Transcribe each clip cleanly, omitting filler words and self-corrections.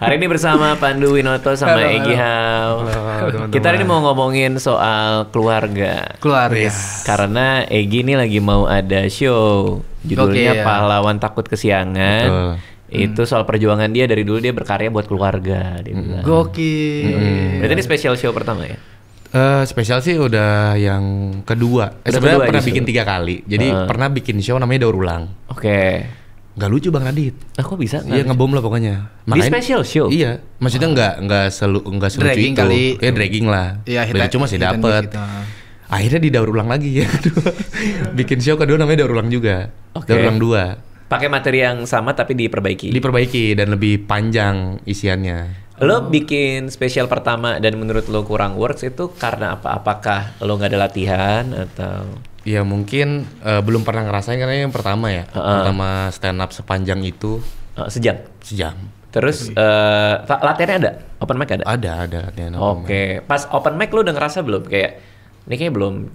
Hari ini bersama Pandu Winoto sama Halo, Egy Hao. Kita hari ini mau ngomongin soal keluarga. Keluarga. Karena Egy ini lagi mau ada show. Judulnya Oke, ya. Pahlawan Takut Kesiangan. Betul. Itu soal perjuangan dia dari dulu dia berkarya buat keluarga. Dia bilang. Gokil. Berarti ini special show pertama ya? Spesial sih udah yang kedua. Udah Sebenarnya kedua pernah justru. bikin 3 kali. Jadi pernah bikin show namanya Daur Ulang. Oke. Gak lucu Bang Radit. Kok bisa? Iya ngebom lah pokoknya. Di special show? Iya. Maksudnya nggak selucu Dragging itu. kali. Ya dragging lah. Iya, Begitu masih hit and dapet. miss gitu. Akhirnya di Daur Ulang lagi ya. Bikin show kedua namanya Daur Ulang juga. Oke. Daur Ulang 2. Pakai materi yang sama tapi diperbaiki. Diperbaiki dan lebih panjang isiannya. Lo bikin spesial pertama dan menurut lo kurang works itu karena apa? Apakah lo nggak ada latihan atau? Ya mungkin belum pernah ngerasain karena yang pertama ya. Pertama stand up sepanjang itu Sejam. sejam. Terus latihannya ada? Open mic ada? Ada latihan open mic. Oke. Pas open mic lo udah ngerasa belum kayak ini kayak belum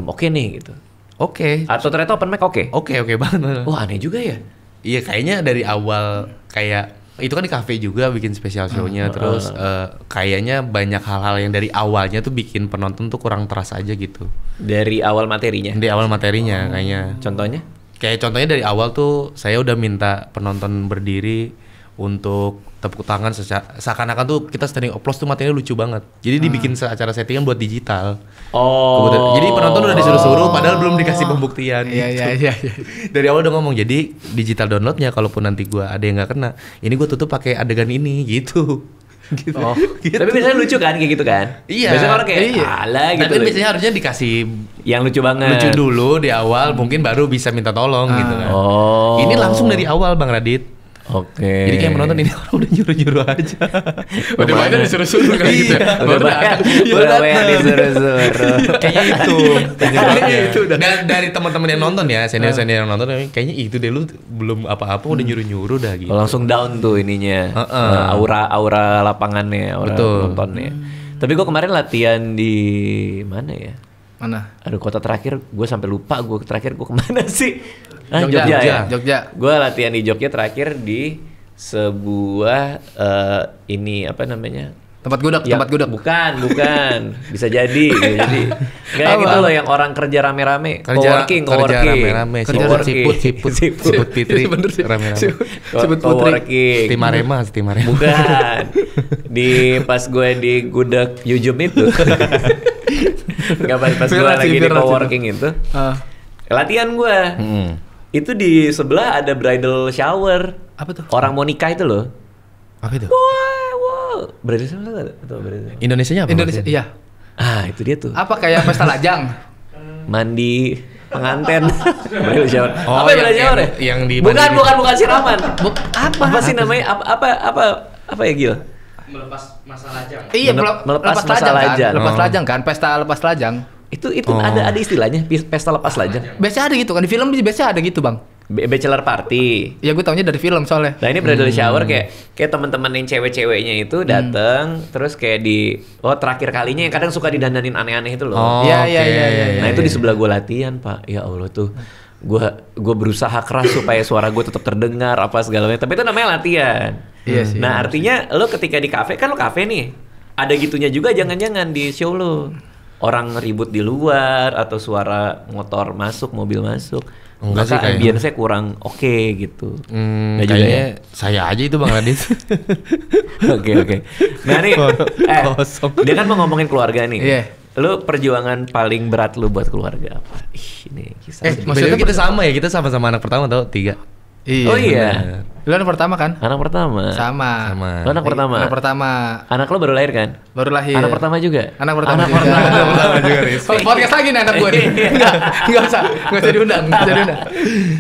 oke nih gitu? Oke. Atau ternyata open mic oke? Oke banget. Wah aneh juga ya. Iya kayaknya dari awal kayak itu kan di cafe juga bikin spesial show-nya terus kayaknya banyak hal-hal yang dari awalnya tuh bikin penonton tuh kurang terasa aja gitu. Dari awal materinya. Di awal materinya kayaknya. Contohnya? Kayak contohnya dari awal tuh saya udah minta penonton berdiri untuk tepuk tangan seakan-akan tuh kita standing applause tuh materinya lucu banget. Jadi dibikin acara settingan buat digital. Oh. Jadi penonton udah disuruh-suruh padahal belum dikasih pembuktian Iya, gitu. iya. Dari awal udah ngomong jadi digital downloadnya kalaupun nanti gua ada yang nggak kena, ini gua tutup pakai adegan ini gitu. Gitu. Oh. Gitu. Tapi biasanya lucu kan kayak gitu kan? Iya. Biasanya orang kayak alah gitu. Tapi biasanya harusnya dikasih yang lucu banget. lucu dulu di awal, mungkin baru bisa minta tolong gitu kan. Oh. Ini langsung dari awal Bang Radit. Oke. Jadi kayak penonton ini orang udah nyuruh-nyuruh aja. Udah banyak disuruh-suruh kan gitu. Iya. Udah banyak disuruh-suruh. Kayaknya itu. Kayaknya itu udah. Dari teman-teman yang nonton ya, senior-senior yang nonton kayaknya itu deh lu belum apa-apa udah nyuruh-nyuruh dah gitu. Langsung down tuh ininya. Aura lapangannya, aura Betul. nontonnya. Tapi gue kemarin latihan di mana ya? Mana? Aduh kota terakhir gue sampai lupa gue terakhir gue kemana sih? Jogja. ya. Jogja. Gue latihan di Jogja terakhir di sebuah ini apa namanya? Tempat gudeg, Ya, tempat gudeg. Bukan. Bisa jadi. Kayak Apa? gitu loh yang orang kerja rame-rame. Kerja Coworking. rame-rame. Coworking. Siput Fitri. Bener sih. Rame-rame. Sebut Putri. Coworking. Tim Arema. Bukan. Pas gue di gudeg Yujum itu. Enggak pas gue Viral lagi sih, di viral sih. coworking itu. Latihan gue. Itu di sebelah ada bridal shower. Apa tuh? Orang mau nikah itu loh. Apa itu? Wow. Bridal shower atau bridal? Indonesianya apa? Indonesia, maksudnya? iya. Ah, itu dia tuh. Apa kayak pesta lajang? Mandi pengantin. Bridal shower. Oh, Apa ya yang- bridal shower ya? yang di bukan siraman. Apa? Apa sih namanya? Apa ya Gil? Melepas masa lajang. Iya, melepas lepas masa lajang kan? lajang. Lepas lajang kan? Pesta lepas lajang. Itu ada istilahnya pesta lepas lajang. Biasanya ada gitu kan? Di film biasanya ada gitu, Bang. Bachelor party. Ya gue taunya dari film soalnya. Nah ini bridal shower kayak teman-teman yang cewek-ceweknya itu datang terus kayak terakhir kalinya yang kadang suka didandanin aneh-aneh itu loh. Oh, Iya, oke. iya, iya, iya. Nah itu di sebelah gue latihan Pak. Ya Allah tuh gue berusaha keras supaya suara gue tetap terdengar apa segala macam. Tapi itu namanya latihan. Iya sih, Nah iya artinya lo ketika di kafe kan lo kafe nih ada gitunya juga jangan-jangan di show lo orang ribut di luar atau suara motor masuk mobil masuk. Enggak sih Maka kayaknya. ambience-nya kurang oke gitu. Nggak juga Kayaknya ya? saya aja itu Bang Radit. Oke. Nah nih, Kosong. dia kan mau ngomongin keluarga nih. Iya. Lu perjuangan paling berat lu buat keluarga apa? Ini kisah. Maksudnya kita sama ya, kita sama-sama anak pertama tau 3. Iya. Oh iya. Lu anak pertama kan? Anak pertama. Sama. Lu anak pertama. Anak pertama. Anak lu baru lahir kan? Baru lahir. Anak pertama juga. Anak pertama Anak juga. pertama. Anak pertama juga, Riz. Podcast lagi nih anak gue nih. Enggak usah diundang, enggak usah diundang.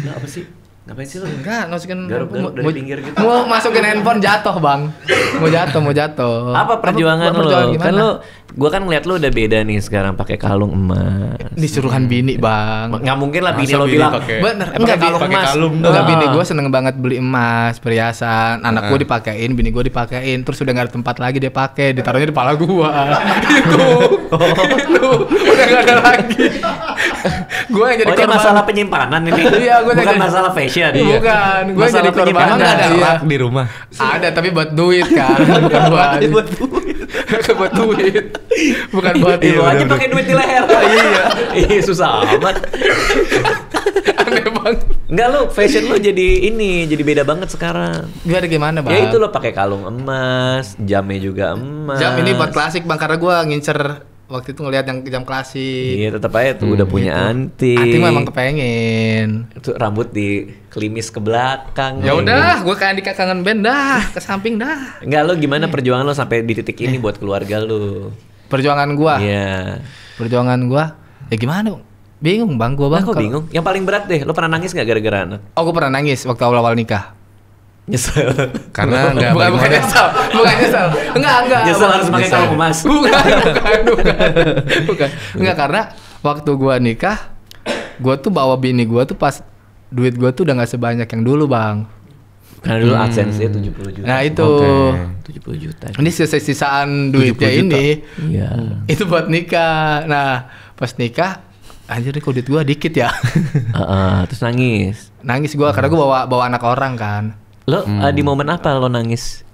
Nah, apa sih? Ngapain sih lu? Enggak, masukin Garuk-garuk dari pinggir gitu. Mau masukin handphone jatuh, Bang. Mau jatuh. Apa perjuangan lu? perjuangan Kan gimana? lu gua kan ngeliat lu udah beda nih sekarang pakai kalung emas. Disuruhan bini, Bang. Nggak mungkin lah bini Masa lo bini bilang. pakai- Bener, Pakai kalung pakai emas. kalung Enggak, Ah. bini gue seneng banget beli emas, perhiasan. Anak gue dipakein, bini gue dipakein. Terus udah gak ada tempat lagi dia pakai, ditaruhnya di kepala gue. Itu. Udah gak ada lagi. Gue yang jadi Oh, ini korban. masalah penyimpanan ini. Iya, gua bukan jadi- masalah fashion. Bukan, gue Masalah jadi korban. penyimpanan. Emang nggak ada Iya. rak di rumah? Ada tapi buat duit kan, bukan buat Buat duit. buat duit, bukan buat Lu aja udah. pakai duit di leher. Iya. Iya, susah amat. aneh banget. Enggak, lu fashion lu jadi beda banget sekarang. Gue ada gimana bang? Ya itu lo pakai kalung emas, jamnya juga emas. Jam ini buat klasik bang, karena gue ngincer waktu itu ngelihat yang jam klasik. Iya, tetap aja tuh udah punya anting. Anting memang kepengen. Itu rambut di klimis ke belakang. Ya udah, gue kayak di kangen band dah, ke samping dah. Enggak, lo gimana perjuangan lo sampai di titik ini buat keluarga lo? Perjuangan gue, Iya. perjuangan gue, ya gimana? Bingung bang, gue Lah, bang. kok bingung? Yang paling berat deh, lo pernah nangis nggak gara-gara anak? Oh, gue pernah nangis waktu awal-awal nikah. Nyesel. Karena nggak bukan balik modal. nyesel, bukan nyesel. Enggak. Nyesel harus pakai kalung emas. Bukan. Enggak, karena waktu gua nikah, gua tuh bawa bini gua tuh pas duit gua tuh udah nggak sebanyak yang dulu, Bang. Karena dulu AdSense-nya 70 juta. Nah, itu. Oke. 70 juta. Ini sisa-sisaan duitnya 70 juta. ini. Iya. Itu buat nikah. Nah, pas nikah, anjir nih kok duit gua dikit ya. Terus nangis. Nangis gua karena gua bawa anak orang kan. Lo di momen apa lo nangis?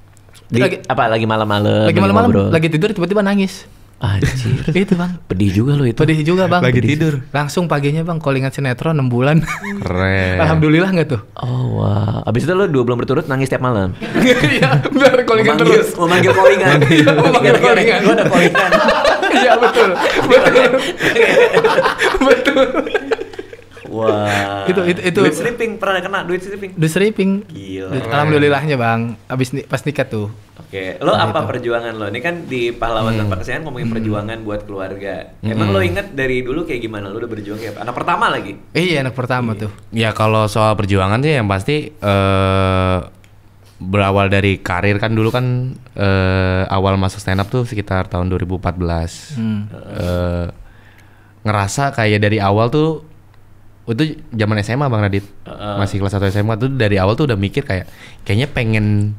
Lagi malam-malam. Lagi malam-malam, ngobrol? lagi tidur tiba-tiba nangis. Anjir. Itu, Bang. Pedih juga lo itu. Pedih juga, Bang. Lagi Pedih. tidur. Langsung paginya, Bang, callingan sinetron 6 bulan. Keren. Alhamdulillah nggak tuh? Oh wah. Abis itu lo 2 bulan berturut nangis tiap malam. Iya, biar callingan terus. Mau manggil callingan. Mau manggil callingan. Gue ada callingan. Iya, betul. Betul. Wah. Itu. Duit stripping pernah kena duit stripping. Udah stripping. Gila. Alhamdulillahnya, Bang. Pas nikah tuh. Oke, lo apa perjuangan lo? Ini kan di pahlawan tanpa kesayangan ngomongin perjuangan buat keluarga. Emang lo inget dari dulu kayak gimana? Lo udah berjuang kayak apa? Anak pertama lagi. Iya, anak pertama tuh. Ya kalau soal perjuangan sih yang pasti berawal dari karir kan dulu kan awal masuk stand up tuh sekitar tahun 2014. Ngerasa kayak dari awal tuh itu zaman SMA Bang Radit. Masih kelas 1 SMA tuh dari awal tuh udah mikir kayaknya pengen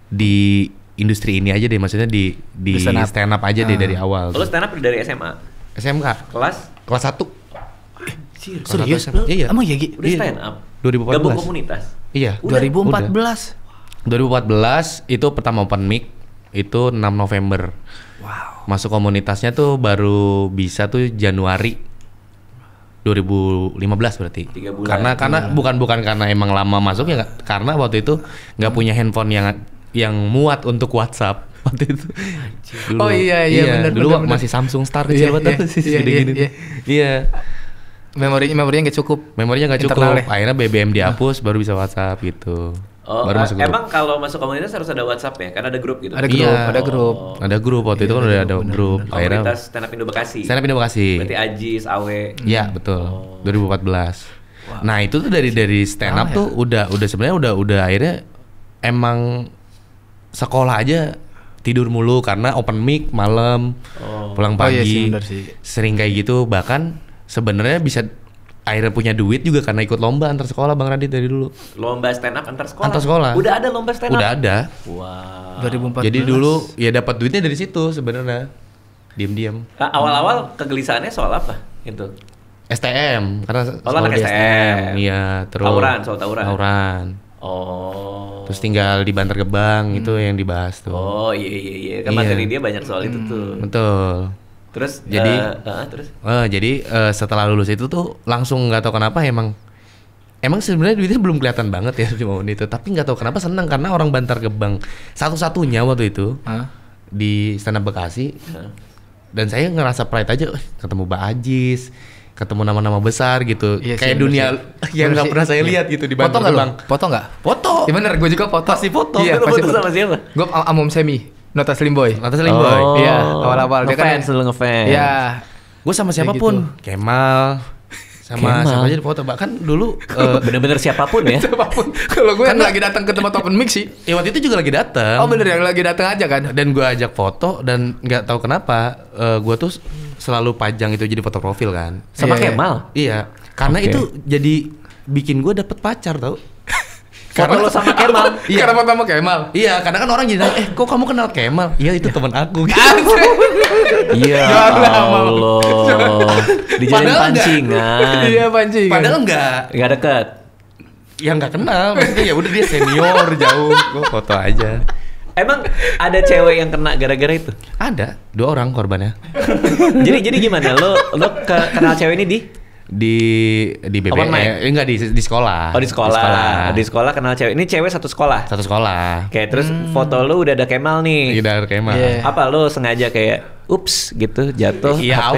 di industri ini aja deh, maksudnya di stand up aja deh dari awal. Lo stand up dari SMA? SMK Kelas? kelas 1. Serius? Lo? Iya. Emang ya, Gi? Udah stand up? 2014. Gabung komunitas? Iya. Udah? 2014. 2014 itu pertama open mic itu 6 November. Wow. Masuk komunitasnya tuh baru bisa tuh Januari 2015 berarti. 3 bulan. Karena bukan karena emang lama masuk ya, karena waktu itu nggak punya handphone yang muat untuk WhatsApp waktu itu. Dulu. Oh iya, bener, Dulu bener. masih Samsung Star Iya, kecil banget iya, sih, iya, segede iya, gini. iya. Iya. Memorinya nggak cukup. Memorinya nggak cukup. Internalnya. Akhirnya BBM dihapus baru bisa WhatsApp gitu. Oh, Baru masuk grup. emang kalau masuk komunitas harus ada WhatsApp ya? Kan ada grup gitu? Ada grup, Iya. ada grup. Ada grup waktu itu kan udah ada grup. Akhirnya Komunitas stand up Indo Bekasi? Stand up Indo Bekasi. Berarti Ajis, Awe. Iya betul. 2014. Nah itu tuh dari stand up tuh udah sebenarnya udah akhirnya emang sekolah aja tidur mulu karena open mic malam, pulang Oh, iya pagi, sih, bener sih. sering kayak gitu. Bahkan sebenarnya bisa akhirnya punya duit juga karena ikut lomba antar sekolah Bang Radit dari dulu. Lomba stand up antar sekolah? Antar sekolah. Udah ada lomba stand up? Udah ada. Wah. 2014. Jadi dulu ya dapat duitnya dari situ sebenarnya. Diam-diam. Awal-awal kegelisahannya soal apa? Itu. STM karena Oh, anak di STM. Iya, terus Soal tawuran. Tawuran. Oh. Terus tinggal di Bantar Gebang itu yang dibahas tuh. Oh iya. Kan Iya. materi dia banyak soal itu tuh. Betul. Terus Jadi- terus Jadi setelah lulus itu tuh langsung nggak tahu kenapa emang sebenarnya duitnya belum kelihatan banget ya di momen itu. Tapi nggak tahu kenapa senang karena orang Bantar Gebang satu-satunya waktu itu Hah? di stand up Bekasi. Dan saya ngerasa pride aja, ketemu Mbak Ajis, ketemu nama-nama besar gitu. Iya sih, Kayak bener dunia sih. yang Bener nggak sih. pernah saya Iya. lihat gitu di Foto Bantar nggak Gebang. lo? Foto nggak? Foto. Ya bener, gue juga foto. Pasti foto. Iya, Lu pasti foto foto. sama siapa? Gue Amom Semi, Nota Slim Boy. Lantas Slim Boy. Iya, awal-awal. Dia kan- Ngefans, lu ngefans. Iya. Gue sama siapapun, Kemal, sama Kemal. siapa aja di foto. Bahkan dulu Bener-bener siapapun ya. Siapapun. Kalau gue yang lagi datang ke tempat open mic sih. ya waktu itu juga lagi datang. Oh bener, yang lagi datang aja kan? Dan gue ajak foto dan nggak tahu kenapa gue tuh selalu pajang itu jadi foto profil kan. Sama Iya, iya. Kemal. Iya, karena Oke. itu jadi bikin gue dapet pacar tau. Foto lo sama Kemal. Iya. Karena foto sama Kemal. Iya, karena kan orang jadi nanya, kok kamu kenal Kemal? Iya, itu teman aku. Gitu. Iya Allah. Dijadiin Padahal pancingan. Iya pancingan. Padahal enggak. Nggak deket. Ya enggak kenal. Maksudnya ya udah dia senior jauh. Gue foto aja. Emang ada cewek yang kena gara-gara itu? Ada 2 orang korbannya. jadi gimana? Lo kenal cewek ini di Open mic? BBM enggak di sekolah. Oh di sekolah. Di sekolah kenal cewek. Ini cewek satu sekolah. Satu sekolah. Oke, terus foto lu udah ada Kemal nih. Udah Kemal. Iya. Apa lu sengaja kayak ups gitu jatuh Iya, HP?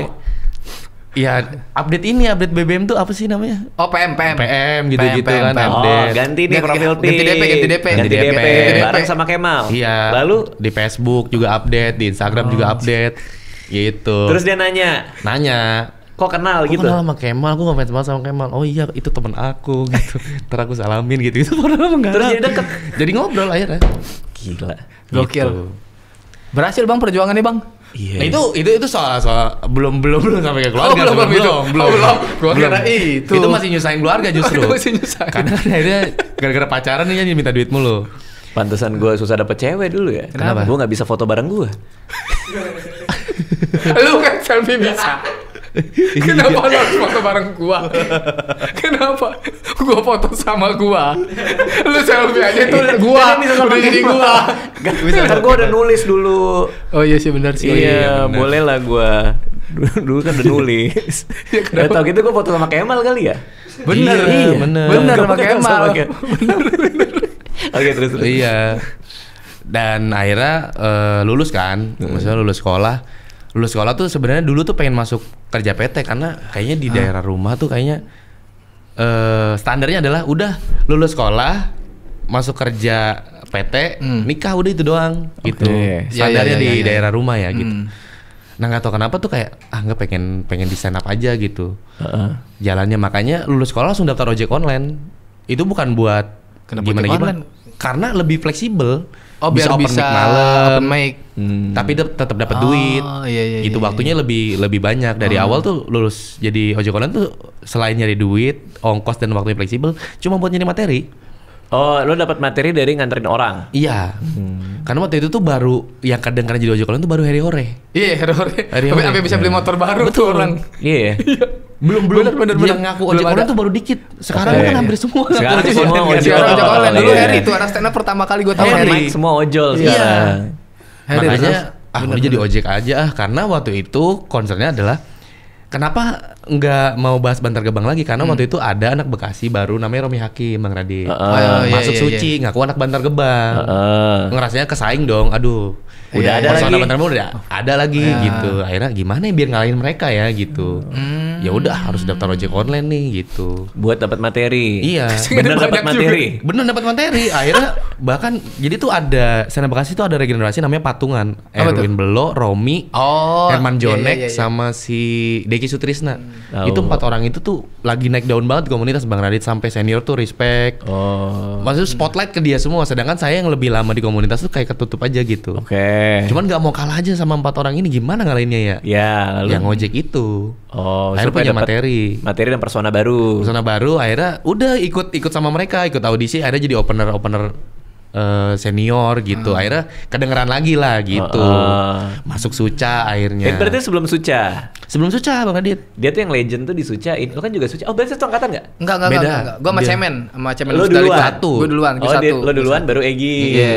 Iya, update BBM tuh apa sih namanya? Oh PM. PM gitu-gitu kan PM. Oh, update. ganti nih profil pic. Ganti DP. Ganti DP. DP. Bareng sama Kemal. Iya. Lalu di Facebook juga update, di Instagram juga update. Gitu. terus dia nanya, kok kenal Aku gitu? kenal sama Kemal, aku ngefans banget sama Kemal. Oh iya, itu temen aku gitu. Ntar aku salamin gitu. Itu padahal enggak. Terus jadi deket. Jadi ngobrol akhirnya. Gila. Gokil. Gitu. Berhasil Bang perjuangannya Bang. Iya. Nah, itu soal belum sampai ke keluarga. belum. Gua kira itu. Itu masih nyusahin keluarga justru. Masih nyusahin. Karena kan akhirnya gara-gara pacaran nih dia minta duit mulu. Pantesan gue susah dapet cewek dulu ya. Kenapa? Gue nggak bisa foto bareng gue. Lu kan selfie bisa. Kenapa lu harus foto bareng gua? Kenapa? Gua foto sama gua. Lu selfie aja tuh gua. Udah jadi gua. Kan gue udah nulis dulu. Oh iya sih benar sih. Iya, bener. boleh lah gue. Dulu kan udah nulis. Ya tau gitu gue foto sama Kemal kali ya. Bener, Iya, bener. Bener Gua sama foto Kemal. sama Kemal. Oke terus. Iya. Dan akhirnya lulus kan. Maksudnya lulus sekolah. Lulus sekolah tuh sebenarnya dulu tuh pengen masuk kerja PT karena kayaknya di daerah rumah tuh kayaknya standarnya adalah udah lulus sekolah masuk kerja PT nikah udah itu doang gitu. Standarnya Iya, di iya. daerah rumah ya gitu. Nah nggak tahu kenapa tuh kayak nggak pengen di stand up aja gitu. Jalannya makanya lulus sekolah langsung daftar ojek online. Itu bukan buat Kenapa gimana ojek gimana. online? Karena lebih fleksibel. Oh biar bisa open mic malam. open mic. Tapi tetap dapat duit. Iya, Itu iya, waktunya lebih banyak dari awal tuh lulus jadi ojek online tuh selain nyari duit, ongkos dan waktunya fleksibel, cuma buat nyari materi. Oh, lo dapat materi dari nganterin orang. Iya. Karena waktu itu tuh baru yang kadang-kadang jadi ojek online tuh baru Harry Ore. Iya, Hari Tapi Ore. sampai bisa beli motor baru tuh orang. Iya. Belum Bener. yang ngaku ojek Belum online ada. tuh baru dikit. Sekarang Oke. kan hampir semua. ngaku Sekarang ojek semua online. ojek Sekarang ojek online. online. Dulu Iya. Harry itu anak stand up pertama kali gue tahu Open Harry. mic semua ojol Iya. sekarang. Harry Makanya terus. aku jadi ojek aja karena waktu itu concernnya adalah kenapa nggak mau bahas Bantar Gebang lagi karena waktu itu ada anak Bekasi baru namanya Romi Hakim Bang Radit. iya, Masuk iya, suci ngaku anak Bantar Gebang. Ngerasanya kesaing dong. Aduh. Udah ada persona lagi. Bantar Gebang udah ada lagi gitu. Akhirnya gimana ya biar ngalahin mereka ya gitu. Ya udah harus daftar ojek online nih gitu. Buat dapat materi. Iya. Bener dapat Banyak materi. Bener dapat materi. Akhirnya bahkan jadi tuh ada Sena Bekasi tuh ada regenerasi namanya patungan. Apa Erwin Belo, Romi, Oh, Herman iya, Jonek iya, iya. sama si Deki Sutrisna. Tahu. Itu 4 orang itu tuh lagi naik daun banget di komunitas Bang Radit sampai senior tuh respect. Oh. Maksudnya spotlight ke dia semua. Sedangkan saya yang lebih lama di komunitas tuh kayak ketutup aja gitu. Oke. Cuman nggak mau kalah aja sama 4 orang ini. Gimana ngalahinnya ya? Ya, lalu. Yang ngojek itu. Oh, Akhirnya supaya punya dapat materi. Materi dan persona baru. Persona baru akhirnya udah ikut sama mereka, ikut audisi, akhirnya jadi opener senior gitu. Akhirnya kedengeran lagi lah gitu. Masuk Suca akhirnya. Berarti sebelum Suca. Sebelum Suca Bang Adit. Dia tuh yang legend tuh di Suca. Lo kan juga Suca. Oh, berarti satu angkatan nggak? Enggak. Beda. Gue sama Dia- Cemen, sama Cemen Lo Musdalif duluan? satu. Gue duluan, gue Oh, satu. lo duluan baru Egi. Iya.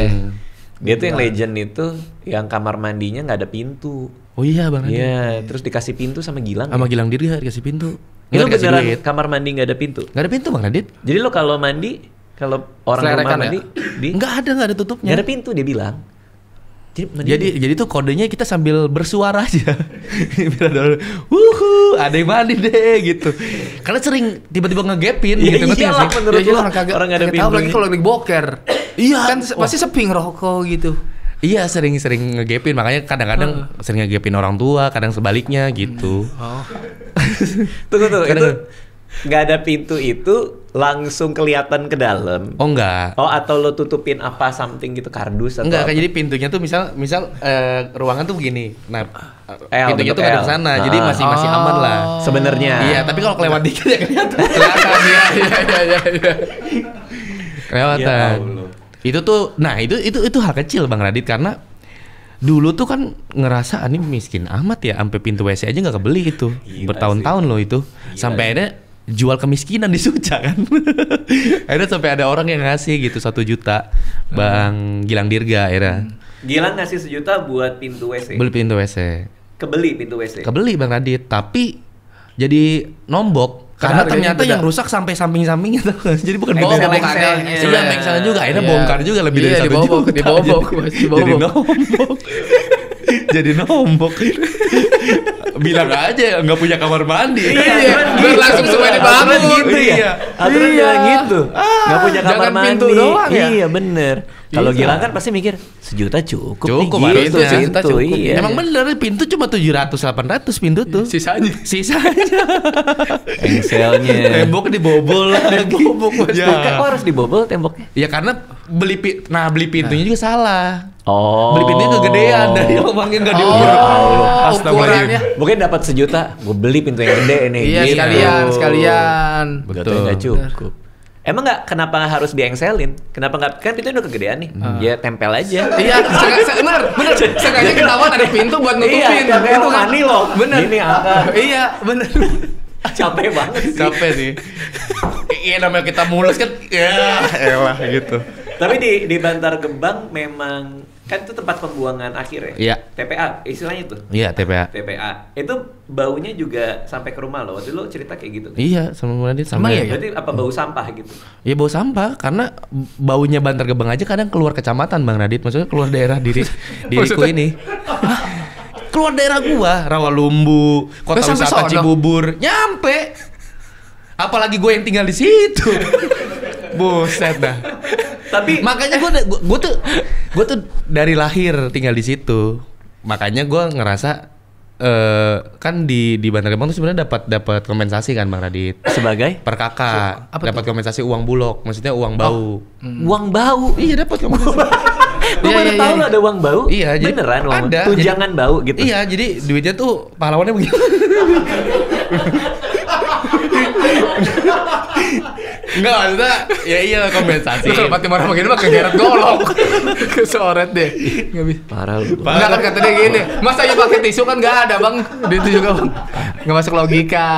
Dia tuh yang legend itu yang kamar mandinya nggak ada pintu. Oh iya Bang Adit. Iya, terus dikasih pintu sama Gilang. Sama Gilang Dirga dikasih pintu. Itu Nggak dikasih beneran duit. kamar mandi nggak ada pintu. Nggak ada pintu Bang Adit. Jadi lo kalau mandi, kalau orang rumah Selerekan ya? mandi, di Nggak ada tutupnya. nggak ada pintu dia bilang. Jadi tuh kodenya kita sambil bersuara aja. Biar ada wuhu, ada yang mandi deh gitu. Karena sering tiba-tiba ngegapin Iya, gitu ngerti nggak iyalah, sih? menurut Ya, lo orang kagak orang nggak ada kagak tahu lagi pintunya. kalau lagi boker. Iya. Kan pasti sepi ngerokok gitu. Iya sering ngegapin makanya kadang-kadang sering ngegapin orang tua, kadang sebaliknya gitu. Tunggu itu Kadang- nggak ada pintu itu langsung kelihatan ke dalam. Oh enggak. Oh atau lo tutupin apa something gitu kardus atau Enggak, apa? kan jadi pintunya tuh misal ruangan tuh begini. Nah, L, pintunya bentuk tuh ngadep L. sana. Jadi masih aman lah. Sebenarnya. Iya, tapi kalau kelewat dikit ya kelihatan. Kelihatan iya. Kelewatan. Ya Allah. Itu tuh, nah itu hal kecil Bang Radit karena dulu tuh kan ngerasa ini miskin amat ya, sampai pintu WC aja nggak kebeli itu. Gila Bertahun-tahun loh itu. Sampai akhirnya jual kemiskinan di Suca kan. Akhirnya sampai ada orang yang ngasih gitu 1 juta. Bang Gilang Dirga akhirnya. Gilang ngasih 1 juta buat pintu WC. Beli pintu WC. Kebeli pintu WC. Kebeli Bang Radit, tapi jadi nombok. Karena Harganya ternyata beda. yang rusak sampai samping-sampingnya tuh. Jadi bukan Excel, bongkar. Excelnya. Sudah Excel juga. Akhirnya Iya. bongkar juga lebih dari Iya, 1 dibobok, juta. dibobok, Jadi nombok. Jadi nombok. Bilang aja nggak punya kamar mandi. Iya, biar langsung semua dibangun. Aturan gitu ya. Iya. Aturan bilang gitu. Nggak punya kamar Jangan mandi. pintu doang ya? Iya bener. Kalau Iya. Gilang kan pasti mikir 1 juta cukup Cukup, nih. Gitu, harusnya. 1 juta pintu, cukup. iya. Emang bener pintu cuma 700-800 pintu tuh. Sisanya. Sisanya. Engselnya. Tembok dibobol lagi. Dibobok, Mas. Kok Ya. harus dibobol temboknya? Ya karena beli pintunya juga salah. Oh. Beli pintunya kegedean dari omongnya nggak diukur. Ukurannya. Mungkin dapat 1 juta, gue beli pintu yang gede nih. Iya, Gitu. sekalian. Betul. Nggak cukup. Emang nggak kenapa harus diengselin? Kenapa nggak? Kan pintunya udah kegedean nih. Ya tempel aja. Iya, bener. Sengaja ketahuan ada pintu buat nutupin. Iya, kayak Itu kan. money loh. Bener. Ini angka. Iya, bener. Capek banget sih. Capek sih. Iya namanya kita mulus kan. Ya, elah gitu. Tapi di Bantar Gebang memang kan itu tempat pembuangan akhir ya. Iya. TPA istilahnya tuh. Iya, TPA. TPA. Itu baunya juga sampai ke rumah lo. Waktu itu lo cerita kayak gitu. Iya, sama Radit sama. Emang iya ya? Berarti apa bau sampah gitu? Ya bau sampah karena baunya Bantar Gebang aja kadang keluar kecamatan Bang Radit, maksudnya keluar daerah diriku Maksudnya? ini. Hah? Keluar daerah gua, Rawalumbu, Kota Sampai Wisata sono? Cibubur, nyampe. Apalagi gue yang tinggal di situ. Buset dah. Tapi Makanya gue tuh dari lahir tinggal di situ. Makanya gue ngerasa kan di Bantar Gebang tuh sebenarnya dapat kompensasi kan Bang Radit. sebagai Per kakak dapat kompensasi uang bulog, maksudnya uang bau. uang bau. Iya dapat kompensasi. Gue Iya, baru iya, tahu iya. lo ada uang bau. Iya, jadi beneran uang ada. tunjangan bau gitu. Iya, jadi duitnya tuh pahlawannya begitu. Enggak, maksudnya ya iya kompensasi. Kalau pati marah begini mah kegeret golok. Kesoret deh. Enggak bisa. Parah lu. Enggak kan kata dia gini, masa aja pakai tisu kan enggak ada bang, itu juga bang, nggak masuk logika,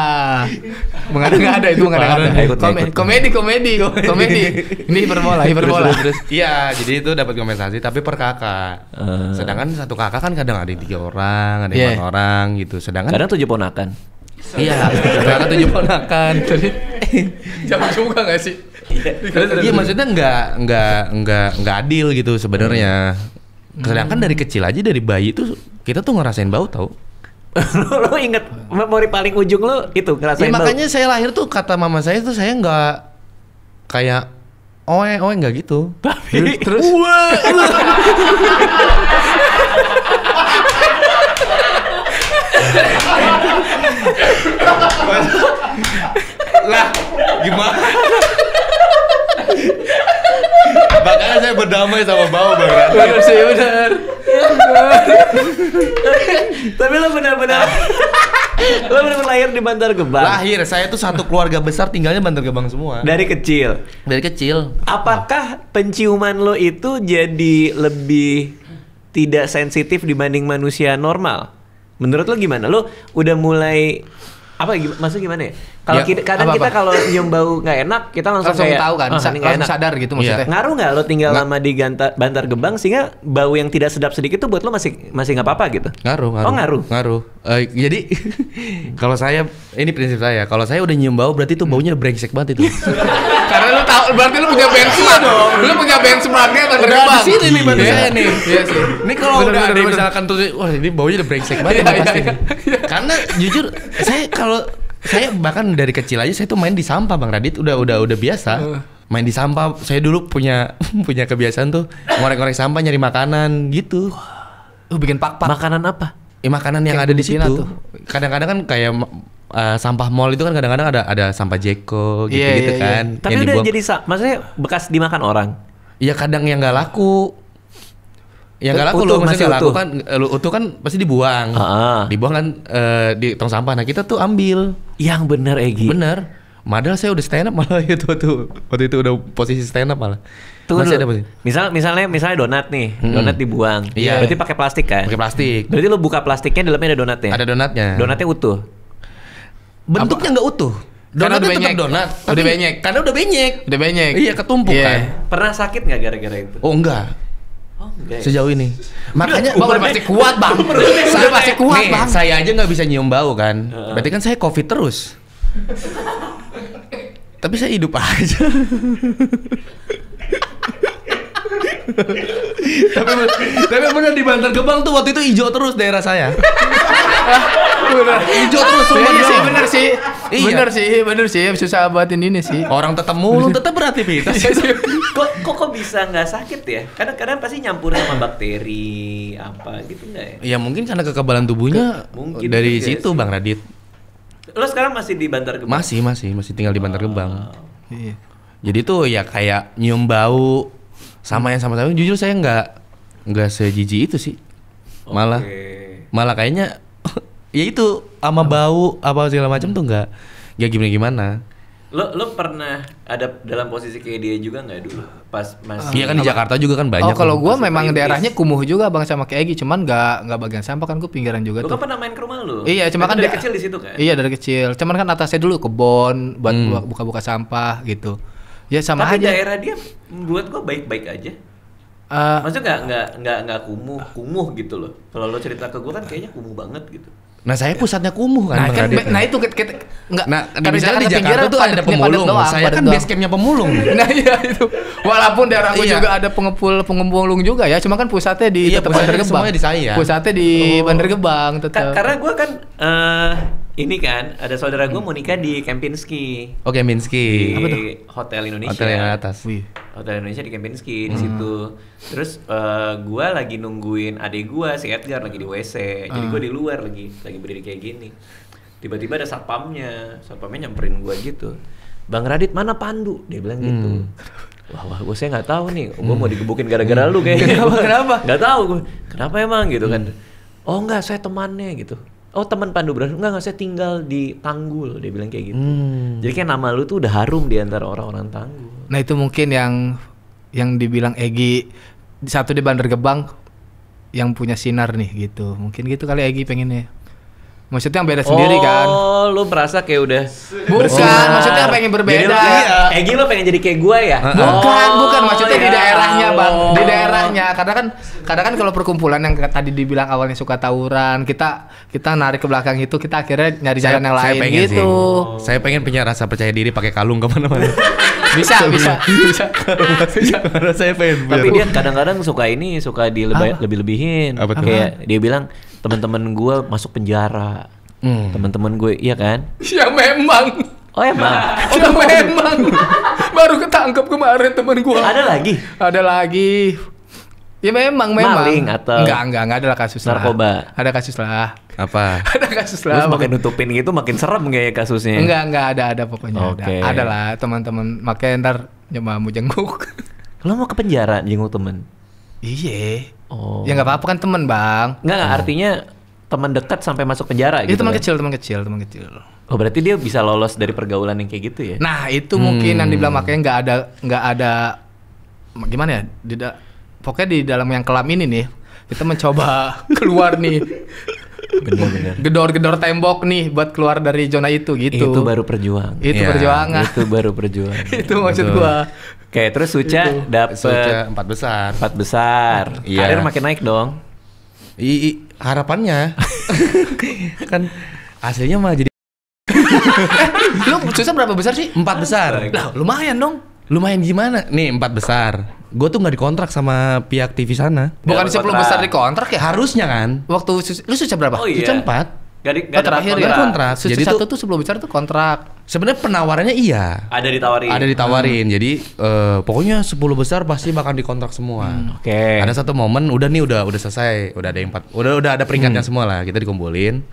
nggak ada itu nggak ada. Ikut, ikut. Komedi, ini hiperbola. Terus, iya, jadi itu dapat kompensasi tapi per kakak. Sedangkan satu kakak kan kadang ada 3 orang, ada 4 Iya. orang gitu. Sedangkan Kadang 7 ponakan. iya, kakak 7 ponakan. Jauh juga nggak sih? Iya, maksudnya nggak adil gitu sebenarnya. Sedangkan dari kecil aja dari bayi tuh kita tuh ngerasain bau tau. Lo inget memori paling ujung lo itu Ya, ngerasain bau. makanya saya lahir tuh kata mama saya tuh saya nggak kayak oe nggak gitu. Terus Lah gimana? Makanya saya berdamai sama bau Bang Radit. Bener sih bener. tapi lo benar-benar lahir di Bantar Gebang. Lahir saya tuh satu keluarga besar tinggalnya Bantar Gebang semua. Dari kecil. Dari kecil. Apakah penciuman lo itu jadi lebih tidak sensitif dibanding manusia normal? Menurut lo gimana? Lo udah mulai maksudnya gimana ya? Kalau Ya, kadang kita kalau nyium bau nggak enak, kita langsung kayak tahu kan, "Ah, ini nggak langsung enak." sadar gitu maksudnya. Ngaruh nggak lo tinggal lama di Bantar Gebang sehingga bau yang tidak sedap sedikit tuh buat lo masih nggak apa-apa gitu? Ngaruh. Oh, ngaruh. Jadi kalau saya ini prinsip saya, kalau saya udah nyium bau berarti tuh baunya udah brengsek banget itu. Karena lu tahu, berarti lu punya benchmark dong. Lu punya benchmarknya kan Udah di sini nih bantu Iya. saya nih. Iya sih. Ini kalau Bener, udah bener, ada bener. misalkan tuh, wah ini baunya udah brengsek banget Iya, udah pasti. iya, iya. Karena jujur saya bahkan dari kecil aja saya tuh main di sampah Bang Radit udah biasa. Main di sampah, saya dulu punya kebiasaan tuh ngorek-ngorek sampah nyari makanan gitu. Bikin pak-pak. Makanan apa? Makanan yang Kayak ada di Cina situ. tuh. Kadang-kadang kan kayak sampah mall itu kan kadang-kadang ada sampah Jeko gitu Iya, gitu iya, kan. Tapi yang udah dibuang. jadi maksudnya bekas dimakan orang. Ya kadang yang nggak laku. Yang nggak laku Utuh, loh, maksudnya masih nggak laku utuh. kan, utuh kan pasti dibuang. Ah. Dibuang kan di tong sampah. Nah kita tuh ambil. Yang bener Egi. Bener. Padahal saya udah stand up malah itu tuh. Waktu itu udah posisi stand up malah. Tunggu Masih dulu. ada posisi. Misalnya donat nih, donat dibuang. Iya. Berarti pakai plastik kan? Pakai plastik. Berarti lu buka plastiknya dalamnya ada donatnya. Ada donatnya. Donatnya utuh. Bentuknya nggak utuh. Karena Donatnya udah tetap benyek. donat. Udah tapi- benyek. Karena udah benyek. Udah banyak. Iya, ketumpuk Iya. kan. Pernah sakit nggak gara-gara itu? Oh enggak. Oh enggak. Sejauh ini. Makanya Bang udah pasti kuat bang. Udah pasti kuat nih, bang. saya aja nggak bisa nyium bau kan. Berarti kan saya COVID terus. Tapi saya hidup aja. tapi bener di Bantar Gebang tuh waktu itu hijau terus daerah saya. Bener. Hijau terus sumpah Iya sih, dong. bener sih. Iya. Bener sih. Susah buatin ini sih. Orang tetap mulu, tetap beraktivitas. Kok bisa nggak sakit ya? Kadang-kadang pasti nyampur sama bakteri apa gitu nggak ya? Ya mungkin karena kekebalan tubuhnya Mungkin dari juga situ sih. Bang Radit. Lo sekarang masih di Bantar Gebang? Masih tinggal di Bantar Gebang. Iya. Jadi tuh ya kayak nyium bau sama yang sama-sama. Jujur saya nggak sejijik itu sih. Malah Oke. kayaknya ya itu sama bau apa segala macam tuh nggak gimana. Lo pernah ada dalam posisi kayak dia juga nggak dulu? Pas masih Iya kan di Jakarta juga kan banyak. Oh kalau tuh. gua memang perintis. daerahnya kumuh juga bang sama kayak Egi, cuman nggak bagian sampah kan gua pinggiran juga Lo tuh. kan pernah main ke rumah lo? Iya, cuma kan dari dia- kecil di situ kan? Iya dari kecil, cuman kan atasnya dulu kebon buat buka-buka sampah gitu. Ya sama Tapi aja. daerah dia buat gua baik-baik aja. Eh, Maksudnya nggak kumuh gitu loh. Kalau lo cerita ke gua kan kayaknya kumuh banget gitu. Nah saya pusatnya kumuh kan. nah, Bang kan, Radit. nah itu kita nggak. Nah, karena misalnya di Jakarta Jakarta pinggiran tuh ada padatnya pemulung. padat doang, Saya padat kan doang. base campnya pemulung. Nah iya itu. Walaupun daerah gua Iya. juga ada pengepulung juga ya, cuma kan pusatnya di Iya, tetap pusatnya Bantar Gebang. semuanya di saya. Pusatnya di Bantar Gebang tetap. Karena gua kan ini kan ada saudara gua mau nikah di Kempinski. Oke, Minsky. Di Hotel Indonesia. Hotel yang atas. Wih. Hotel Indonesia di Kempinski di situ. Terus gua lagi nungguin adik gua si Edgar lagi di WC. Jadi gua di luar lagi berdiri kayak gini. Tiba-tiba ada satpamnya nyamperin gua gitu. Bang Radit mana Pandu? Dia bilang gitu. Wah, gua saya nggak tahu nih. Gua mau digebukin gara-gara lu kayaknya. Kenapa? Nggak tahu gua. Kenapa emang gitu kan? Oh enggak, saya temannya gitu. Oh teman Pandu berarti enggak saya tinggal di Tanggul, dia bilang kayak gitu. Jadi kayak nama lu tuh udah harum di antara orang-orang Tanggul. Nah itu mungkin yang dibilang Egi satu di Bantar Gebang yang punya sinar nih gitu. Mungkin gitu kali Egi pengennya. Maksudnya yang beda sendiri kan. Oh, lu merasa kayak udah Bukan, maksudnya pengen berbeda. Jadi lu, Egi lu pengen jadi kayak gua ya? Bukan maksudnya di iya. daerahnya bang, di daerahnya. Kadang kan kalau perkumpulan yang tadi dibilang awalnya suka tawuran, kita narik ke belakang itu, kita akhirnya nyari jalan yang lain pengen gitu. sih. Saya pengen punya rasa percaya diri pakai kalung kemana-mana. Bisa. Karena saya pengen. Tapi dia kadang-kadang suka lebih-lebihin. Apa tuh? Kayak dia bilang teman-teman gua masuk penjara. Teman-teman gue, iya kan? Ya memang. Oh emang? Ya memang. Baru ketangkep kemarin temen gua. Ada lagi? Ada lagi. Ya memang. Maling atau- Enggak ada lah kasus Narkoba? lah. Ada kasus lah. Apa? Ada kasus Lu lah. makin nutupin gitu makin serem kayaknya kasusnya. Enggak ada pokoknya Oke. ada lah teman-teman, makanya ntar nyoba mau jenguk. Lo mau ke penjara jenguk temen? Iya. Oh. Ya nggak apa-apa kan teman bang. Enggak, artinya teman dekat sampai masuk penjara Itu gitu. teman kan? kecil. Oh, berarti dia bisa lolos dari pergaulan yang kayak gitu ya? Nah itu mungkin yang dibilang makanya nggak ada gimana ya? Pokoknya di dalam yang kelam ini nih kita mencoba keluar nih. Bener-bener. Gedor-gedor tembok nih buat keluar dari zona itu gitu. Itu baru perjuangan. Itu Iya, perjuangan. Itu baru perjuangan. Itu maksud Betul. gua. Oke, terus Suca dapet Suca 4 besar. 4 besar. Iya. Karir makin naik dong. Harapannya kan hasilnya malah jadi Lu susah berapa besar sih? 4 besar. Lah lumayan dong. Lumayan gimana? Nih 4 besar. Gue tuh nggak dikontrak sama pihak TV sana. Bukan Dapat 10 kontrak. besar di kontrak ya? Harusnya kan? Waktu lu susah berapa? Oh iya. Suca 4. Gak terakhir kontrak. ya Kontrak. Jadi Jadi satu tuh 10 besar tuh kontrak. Sebenarnya penawarannya iya. Ada ditawarin. Ada ditawarin. Jadi pokoknya 10 besar pasti bakal dikontrak semua. Oke. Ada satu momen udah selesai, udah ada yang 4. Udah ada peringkatnya semua lah. Kita dikumpulin.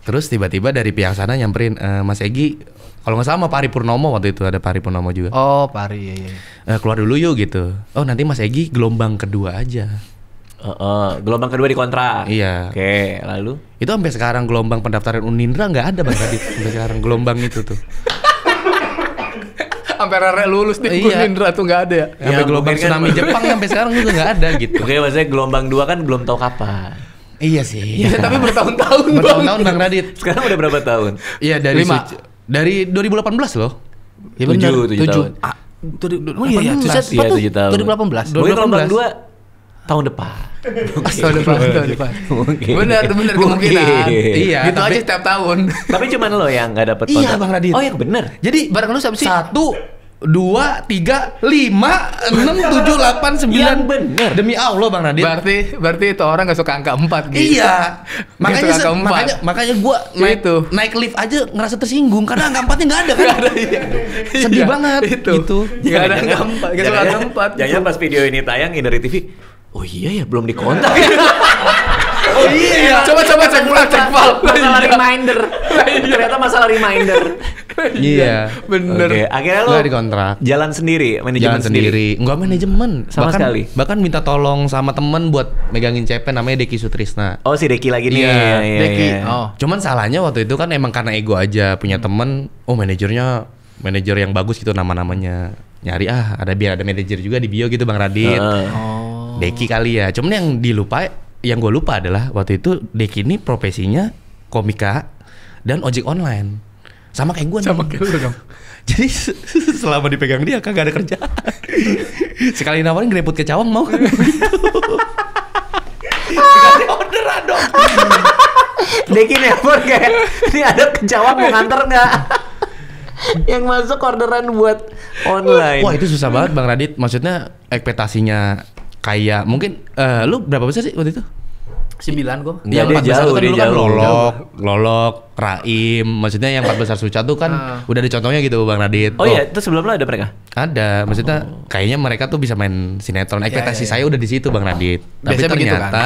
Terus tiba-tiba dari pihak sana nyamperin Mas Egi, kalau nggak salah sama Pari Purnomo waktu itu, ada Pari Purnomo juga. Oh, Pari iya. Keluar dulu yuk gitu. Oh nanti Mas Egi gelombang kedua aja. Gelombang kedua di kontrak. Iya. Oke, lalu? Itu sampai sekarang gelombang pendaftaran Unindra nggak ada Bang tadi. Sampai sekarang gelombang itu tuh. Sampai Rere lulus di Iya. Indra tuh nggak ada ya. Sampai gelombang mungkin kan- tsunami Jepang sampai sekarang juga nggak ada gitu. Oke, maksudnya gelombang 2 kan belum tahu kapan. Iya sih. Iya, tapi bertahun-tahun Bang. Bertahun-tahun Bang Radit. Sekarang udah berapa tahun? Iya dari 5. dari 2018 loh. Ya benar. 7 tahun. Oh iya, iya. 18. Iya, 7 tahun. 2018. Mungkin gelombang 2018. 2 tahun depan. Tahun depan. Mungkin. Benar kemungkinan. Mungkin. Iya, Gitu aja setiap tahun. Tapi cuman lo yang nggak dapet Iya, kontrak. Bang Radit. Oh, yang bener. Jadi Barang lu siapa sih? 1, 2, 3, 5, 6, 7, 8, 9. Yang bener. Demi Allah Bang Radit. Berarti itu orang gak suka angka 4 gitu. Iya. Makanya Gitu, angka 4. makanya gua Itu. naik lift aja ngerasa tersinggung karena angka 4-nya enggak ada kan. Sedih Iya, banget itu. gitu. Gak ada angka 4, gak suka angka 4. Jangan pas video ini tayang dari TV. Oh iya ya, belum dikontak. Oh iya. Coba cek file. Masalah reminder. Ternyata masalah reminder. Iya. Bener. Oke, akhirnya lo Nggak dikontrak. jalan sendiri, manajemen Jalan sendiri. Enggak manajemen. Sama sekali. Bahkan minta tolong sama temen buat megangin CP namanya Deki Sutrisna. Oh, si Deki lagi nih. Iya, Deki. iya. Oh. Cuman salahnya waktu itu kan emang karena ego aja punya temen. Oh manajernya manajer yang bagus gitu nama-namanya. Nyari ada biar ada manajer juga di bio gitu Bang Radit. Oh. Deki kali ya. Cuman yang gue lupa adalah waktu itu Deki ini profesinya komika dan ojek online. Sama kayak gue nih. Sama kayak lu dong. Jadi selama dipegang dia kagak ada kerjaan. Sekali nawarin greput ke Cawang mau kan? Dikasih orderan dong. Deki nelpon kayak, ini ada kejawab mau nganter nggak? Yang masuk orderan buat online. Wah itu susah banget Bang Radit. Maksudnya ekspektasinya kayak mungkin lu berapa besar sih waktu itu? 9 gua. Iya, Yang dia 4 besar jauh, tuh kan dia dulu kan jauh. Lolok, Raim. Maksudnya yang 4 besar Suca tuh kan udah ada contohnya gitu Bang Radit. Oh iya, itu sebelum lo ada mereka? Ada, maksudnya kayaknya mereka tuh bisa main sinetron. Ekspektasi saya udah di situ Bang Radit. Tapi Biasanya begitu, ternyata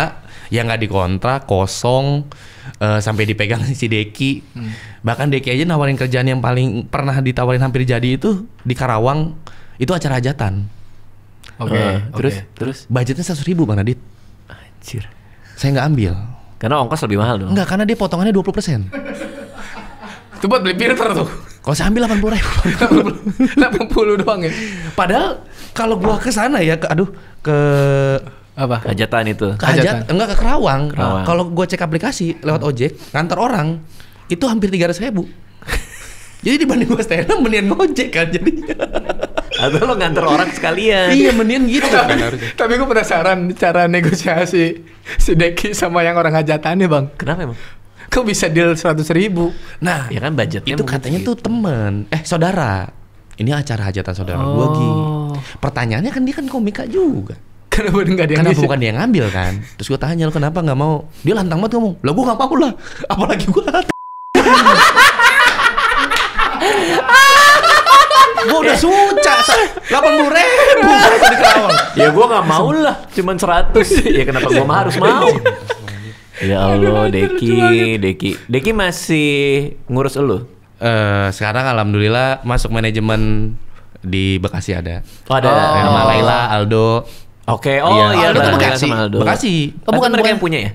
yang nggak dikontrak kosong sampai dipegang si Deki. Bahkan Deki aja nawarin kerjaan yang paling pernah ditawarin hampir jadi itu di Karawang. Itu acara hajatan. Oke. Terus? Budgetnya 100.000 Bang Radit. Anjir. Saya nggak ambil. Karena ongkos lebih mahal dong. Enggak, karena dia potongannya 20%. Itu buat beli filter tuh. Kalau saya ambil 80.000. 80 doang ya. Padahal kalau gua ke sana ya ke Apa? Hajatan itu. Hajat, enggak ke Kerawang. Kerawang. Kalau gua cek aplikasi lewat ojek, ngantar orang itu hampir 300.000. Jadi dibanding gua stand up mendingan ngojek kan jadinya. Atau lo nganter orang sekalian. Iya mendingan gitu kan harusnya. Tapi gue penasaran cara negosiasi si Deki sama yang orang hajatannya Bang. Kenapa emang? Kok bisa deal 100.000? Nah, Ya kan budgetnya itu mungkin katanya segitu. tuh temen, saudara. Ini acara hajatan saudara gua Gi. Pertanyaannya kan dia kan komika juga. Kenapa enggak dia Kenapa ngisi? bukan dia yang ngambil kan? Terus gue tanya lo kenapa nggak mau? Dia lantang banget ngomong. Lah gue nggak mau lah. Apalagi gue. Gue udah suca 80.000 kalau di Kerawang. Ya gua nggak mau lah, cuman 100. Ya kenapa gua mah harus mau? Ya Allah, Deki masih ngurus elu? Sekarang alhamdulillah masuk manajemen di Bekasi ada. Oh, ada. Sama Laila, Aldo. Oke, Iya, Laila Aldo kan sama Bekasi. Aldo. Bekasi. Oh, bukan mereka yang punya ya?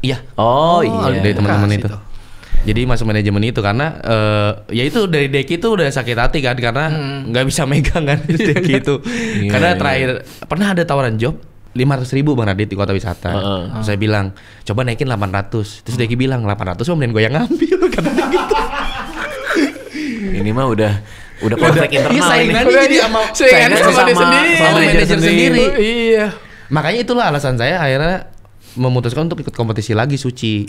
Iya. Oh, iya. Dari teman-teman Bekasi itu. tuh. Jadi masuk manajemen itu karena ya itu dari Deki itu udah sakit hati kan karena nggak bisa megang kan Deki itu. Karena terakhir pernah ada tawaran job 500.000 Bang Radit di kota wisata. Terus saya bilang coba naikin 800. Terus Deki bilang 800 mah mending gue yang ngambil kata dia gitu. Ini mah udah konflik internal Iya, ini. saingannya jadi sama Saingannya sama dia sendiri. sama manajer sendiri. Iya. Makanya itulah alasan saya akhirnya memutuskan untuk ikut kompetisi lagi Suci.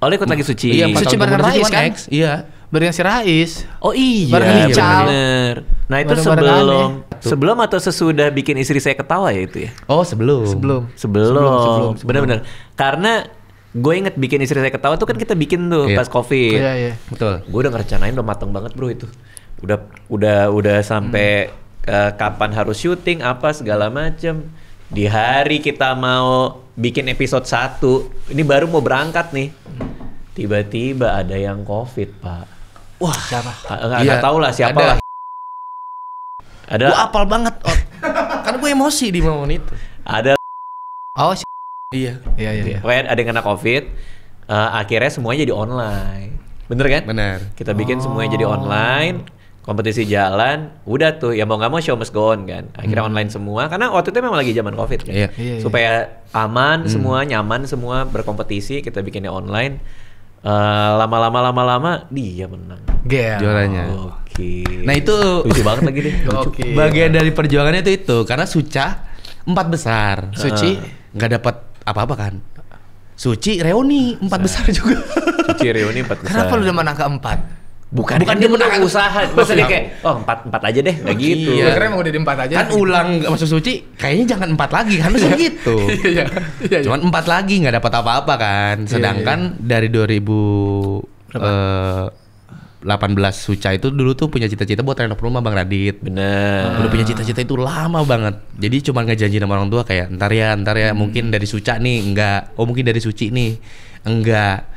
Oh, lo ikut lagi Suci. Iya, 4 Suci tahun bareng kompetisi Rais cuma kan? next. Iya. Barengan si Rais. Oh iya, Barengan Ical. bener. Nah itu Bareng-barengan sebelum atau sesudah bikin istri saya ketawa ya itu ya? Oh, sebelum. Sebelum. Bener-bener. Karena gue inget bikin istri saya ketawa tuh kan kita bikin tuh Iya. pas COVID. Iya, iya. Betul. Gue udah ngerencanain udah mateng banget bro itu. Udah sampai kapan harus syuting apa segala macem. Di hari kita mau bikin episode 1, ini baru mau berangkat nih. Tiba-tiba ada yang COVID, Pak. Wah, Siapa? Iya, Nggak tahu lah siapa ada. lah. Ada gue apal banget. Karena gue emosi di momen itu. ada Oh, Iya. iya. pokoknya ada yang kena COVID. Akhirnya semuanya jadi online. Bener kan? Benar. Kita bikin semuanya jadi online. kompetisi jalan, udah tuh ya mau nggak mau show must go on kan. Akhirnya online semua karena waktu itu memang lagi zaman Covid kan. Iya. Supaya aman semua, nyaman semua berkompetisi, kita bikinnya online. Lama-lama dia menang. Juaranya. Oke. Nah itu Lucu banget lagi deh. Oke. bagian dari perjuangannya itu karena Suca 4 besar. Suci Nggak dapat apa-apa kan. Suci Reuni 4 besar juga. Suci Reuni 4 besar. kenapa lu udah menang ke-4? Bukan dia menang usaha. Maksudnya kayak, 4 aja deh, nggak gitu. Iya. Gue kira emang udah di 4 aja. Kan ulang nggak masuk Suci, kayaknya jangan 4 lagi kan harusnya gitu. Iya. Cuman 4 lagi nggak dapat apa-apa kan. Sedangkan dari 2018 Suca itu dulu tuh punya cita-cita buat renov rumah Bang Radit. Bener. Udah punya cita-cita itu lama banget. Jadi cuma ngejanji sama orang tua kayak ntar ya mungkin dari Suca nih enggak. Oh mungkin dari Suci nih enggak.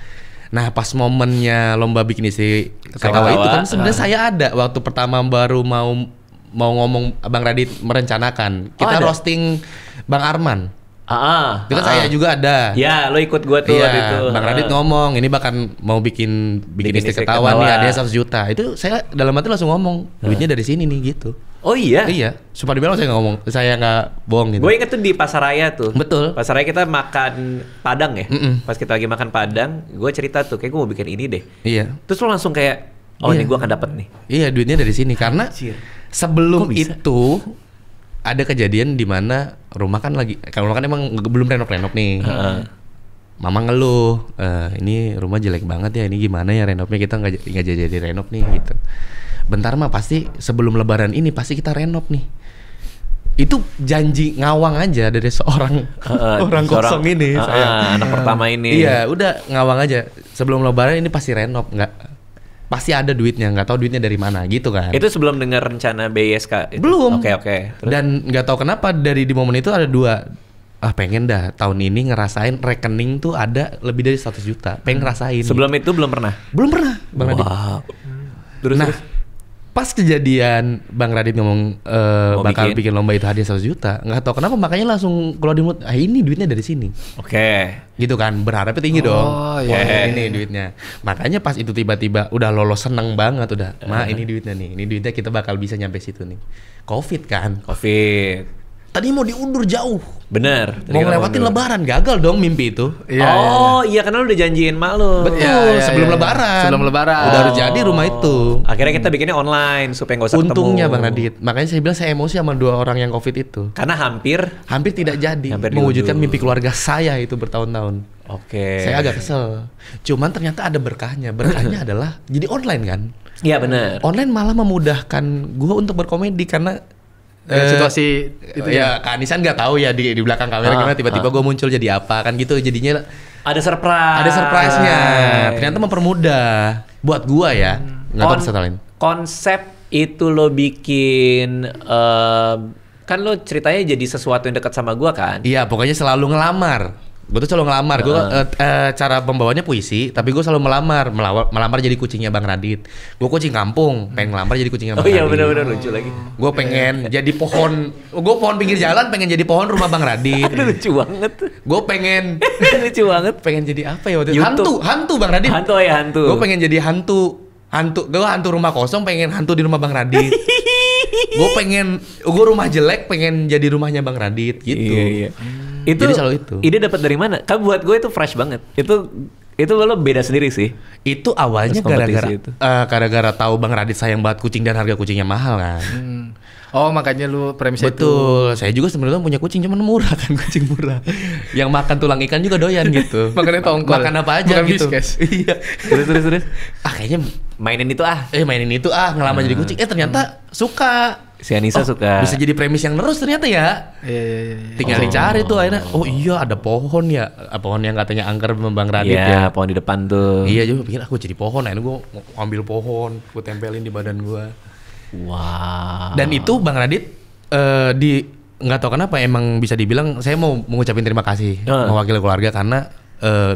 Nah pas momennya lomba bikin istri ketawa itu kan sebenarnya saya ada waktu pertama baru mau ngomong Bang Radit merencanakan kita roasting Bang Arman. Itu kan saya juga ada. Ya, lo ikut gua tuh waktu itu. Bang Radit ngomong, ini bahkan mau bikin istri ketawa nih, ada 100 juta. Itu saya dalam hati langsung ngomong, duitnya dari sini nih gitu. Oh iya? Iya, supaya dibilang saya nggak ngomong, saya nggak bohong gitu. Gue inget tuh di Pasaraya tuh. Betul. Pasaraya kita makan Padang ya. Pas kita lagi makan Padang, gue cerita tuh, kayak gue mau bikin ini deh. Iya. Terus lo langsung kayak, ini gue akan dapat nih. Iya, duitnya dari sini karena sebelum itu ada kejadian di mana rumah kan kalau rumah kan emang belum renov nih. Mama ngeluh, ini rumah jelek banget ya, ini gimana ya renovnya, kita nggak jadi renov nih gitu. Bentar mah pasti sebelum lebaran ini pasti kita renov nih. Itu janji ngawang aja dari seorang orang kosong ini. Saya anak pertama ini. Iya, udah ngawang aja. Sebelum lebaran ini pasti renov, pasti ada duitnya, nggak tahu duitnya dari mana gitu kan. Itu sebelum dengar rencana BISK itu? Belum. Oke. Terus? Dan nggak tahu kenapa di momen itu ada dua. Pengen dah tahun ini ngerasain rekening tuh ada lebih dari 100 juta. Pengen ngerasain. Sebelum itu belum pernah? Belum pernah, Bang Radit. Terus? Pas kejadian Bang Radit ngomong bakal bikin lomba itu hadiah 100 juta, nggak tahu kenapa makanya langsung keluar di mulut, ini duitnya dari sini. Oke. Gitu kan, berharapnya tinggi dong. Iya. Ini duitnya. Makanya pas itu tiba-tiba udah lolos, seneng banget udah. Ini duitnya nih, ini duitnya kita bakal bisa nyampe situ nih. Covid kan. Covid. Tadi mau diundur jauh. Bener. Mau ngelewatin lebaran, gagal dong mimpi itu. Iya karena lu udah janjiin mak lu. Betul, sebelum lebaran. Sebelum lebaran. Udah harus jadi rumah itu. Akhirnya kita bikinnya online supaya nggak usah ketemu. Untungnya Bang Radit. Makanya saya bilang saya emosi sama 2 orang yang Covid itu. Karena hampir tidak jadi Hampir mewujudkan diundur. mimpi keluarga saya itu bertahun-tahun. Oke. Saya agak kesel. Cuman ternyata ada berkahnya. Berkahnya adalah jadi online kan. Iya benar. Online malah memudahkan gue untuk berkomedi karena situasi itu ya Kak Anisan nggak tahu ya di belakang kamera gimana tiba-tiba gue muncul jadi apa kan gitu, jadinya Ada surprise. ada surprise-nya. Ternyata mempermudah buat gua ya. Nggak tahu peserta lain. Konsep itu lo bikin kan lo ceritanya jadi sesuatu yang dekat sama gua kan? Iya, pokoknya selalu ngelamar. Gue tuh selalu ngelamar. Gue cara pembawanya puisi, tapi gue selalu melamar jadi kucingnya Bang Radit. Gue kucing kampung, pengen ngelamar jadi kucingnya Bang Oh Radit. iya benar-benar lucu lagi. Gue pengen jadi pohon. Gue pohon pinggir jalan, pengen jadi pohon rumah Bang Radit. Lucu banget. Gue pengen Lucu banget. pengen jadi apa ya waktu itu? YouTube. Hantu Bang Radit. Hantu ya hantu. Gue pengen jadi hantu. Gue hantu rumah kosong, pengen hantu di rumah Bang Radit. Gue rumah jelek, pengen jadi rumahnya Bang Radit gitu. Iya. Itu Jadi selalu itu. Ide dapat dari mana? Kan buat gue itu fresh banget. Itu lo beda sendiri sih. Itu awalnya Terus kompetisi itu. gara-gara tahu Bang Radit sayang banget kucing dan harga kucingnya mahal kan. Oh makanya lu premisnya itu. Betul. Saya juga sebenarnya punya kucing cuman murah kan, kucing murah. Yang makan tulang ikan juga doyan gitu. Makannya tongkol. Makan apa aja Bukan gitu. Whiskas. Iya. Terus. Kayaknya Mainin itu mainin itu ngelamar jadi kucing. Ternyata suka. Si Anissa suka. Bisa jadi premis yang terus ternyata ya. Iya. Tinggal dicari tuh akhirnya. Oh iya ada pohon ya. Pohon yang katanya angker Bang Radit ya. Iya, pohon di depan tuh. Iya, juga pikir aku jadi pohon. Akhirnya gue ambil pohon, gue tempelin di badan gue. Wah. Dan itu Bang Radit nggak tahu kenapa emang bisa dibilang saya mau mengucapin terima kasih mewakili keluarga karena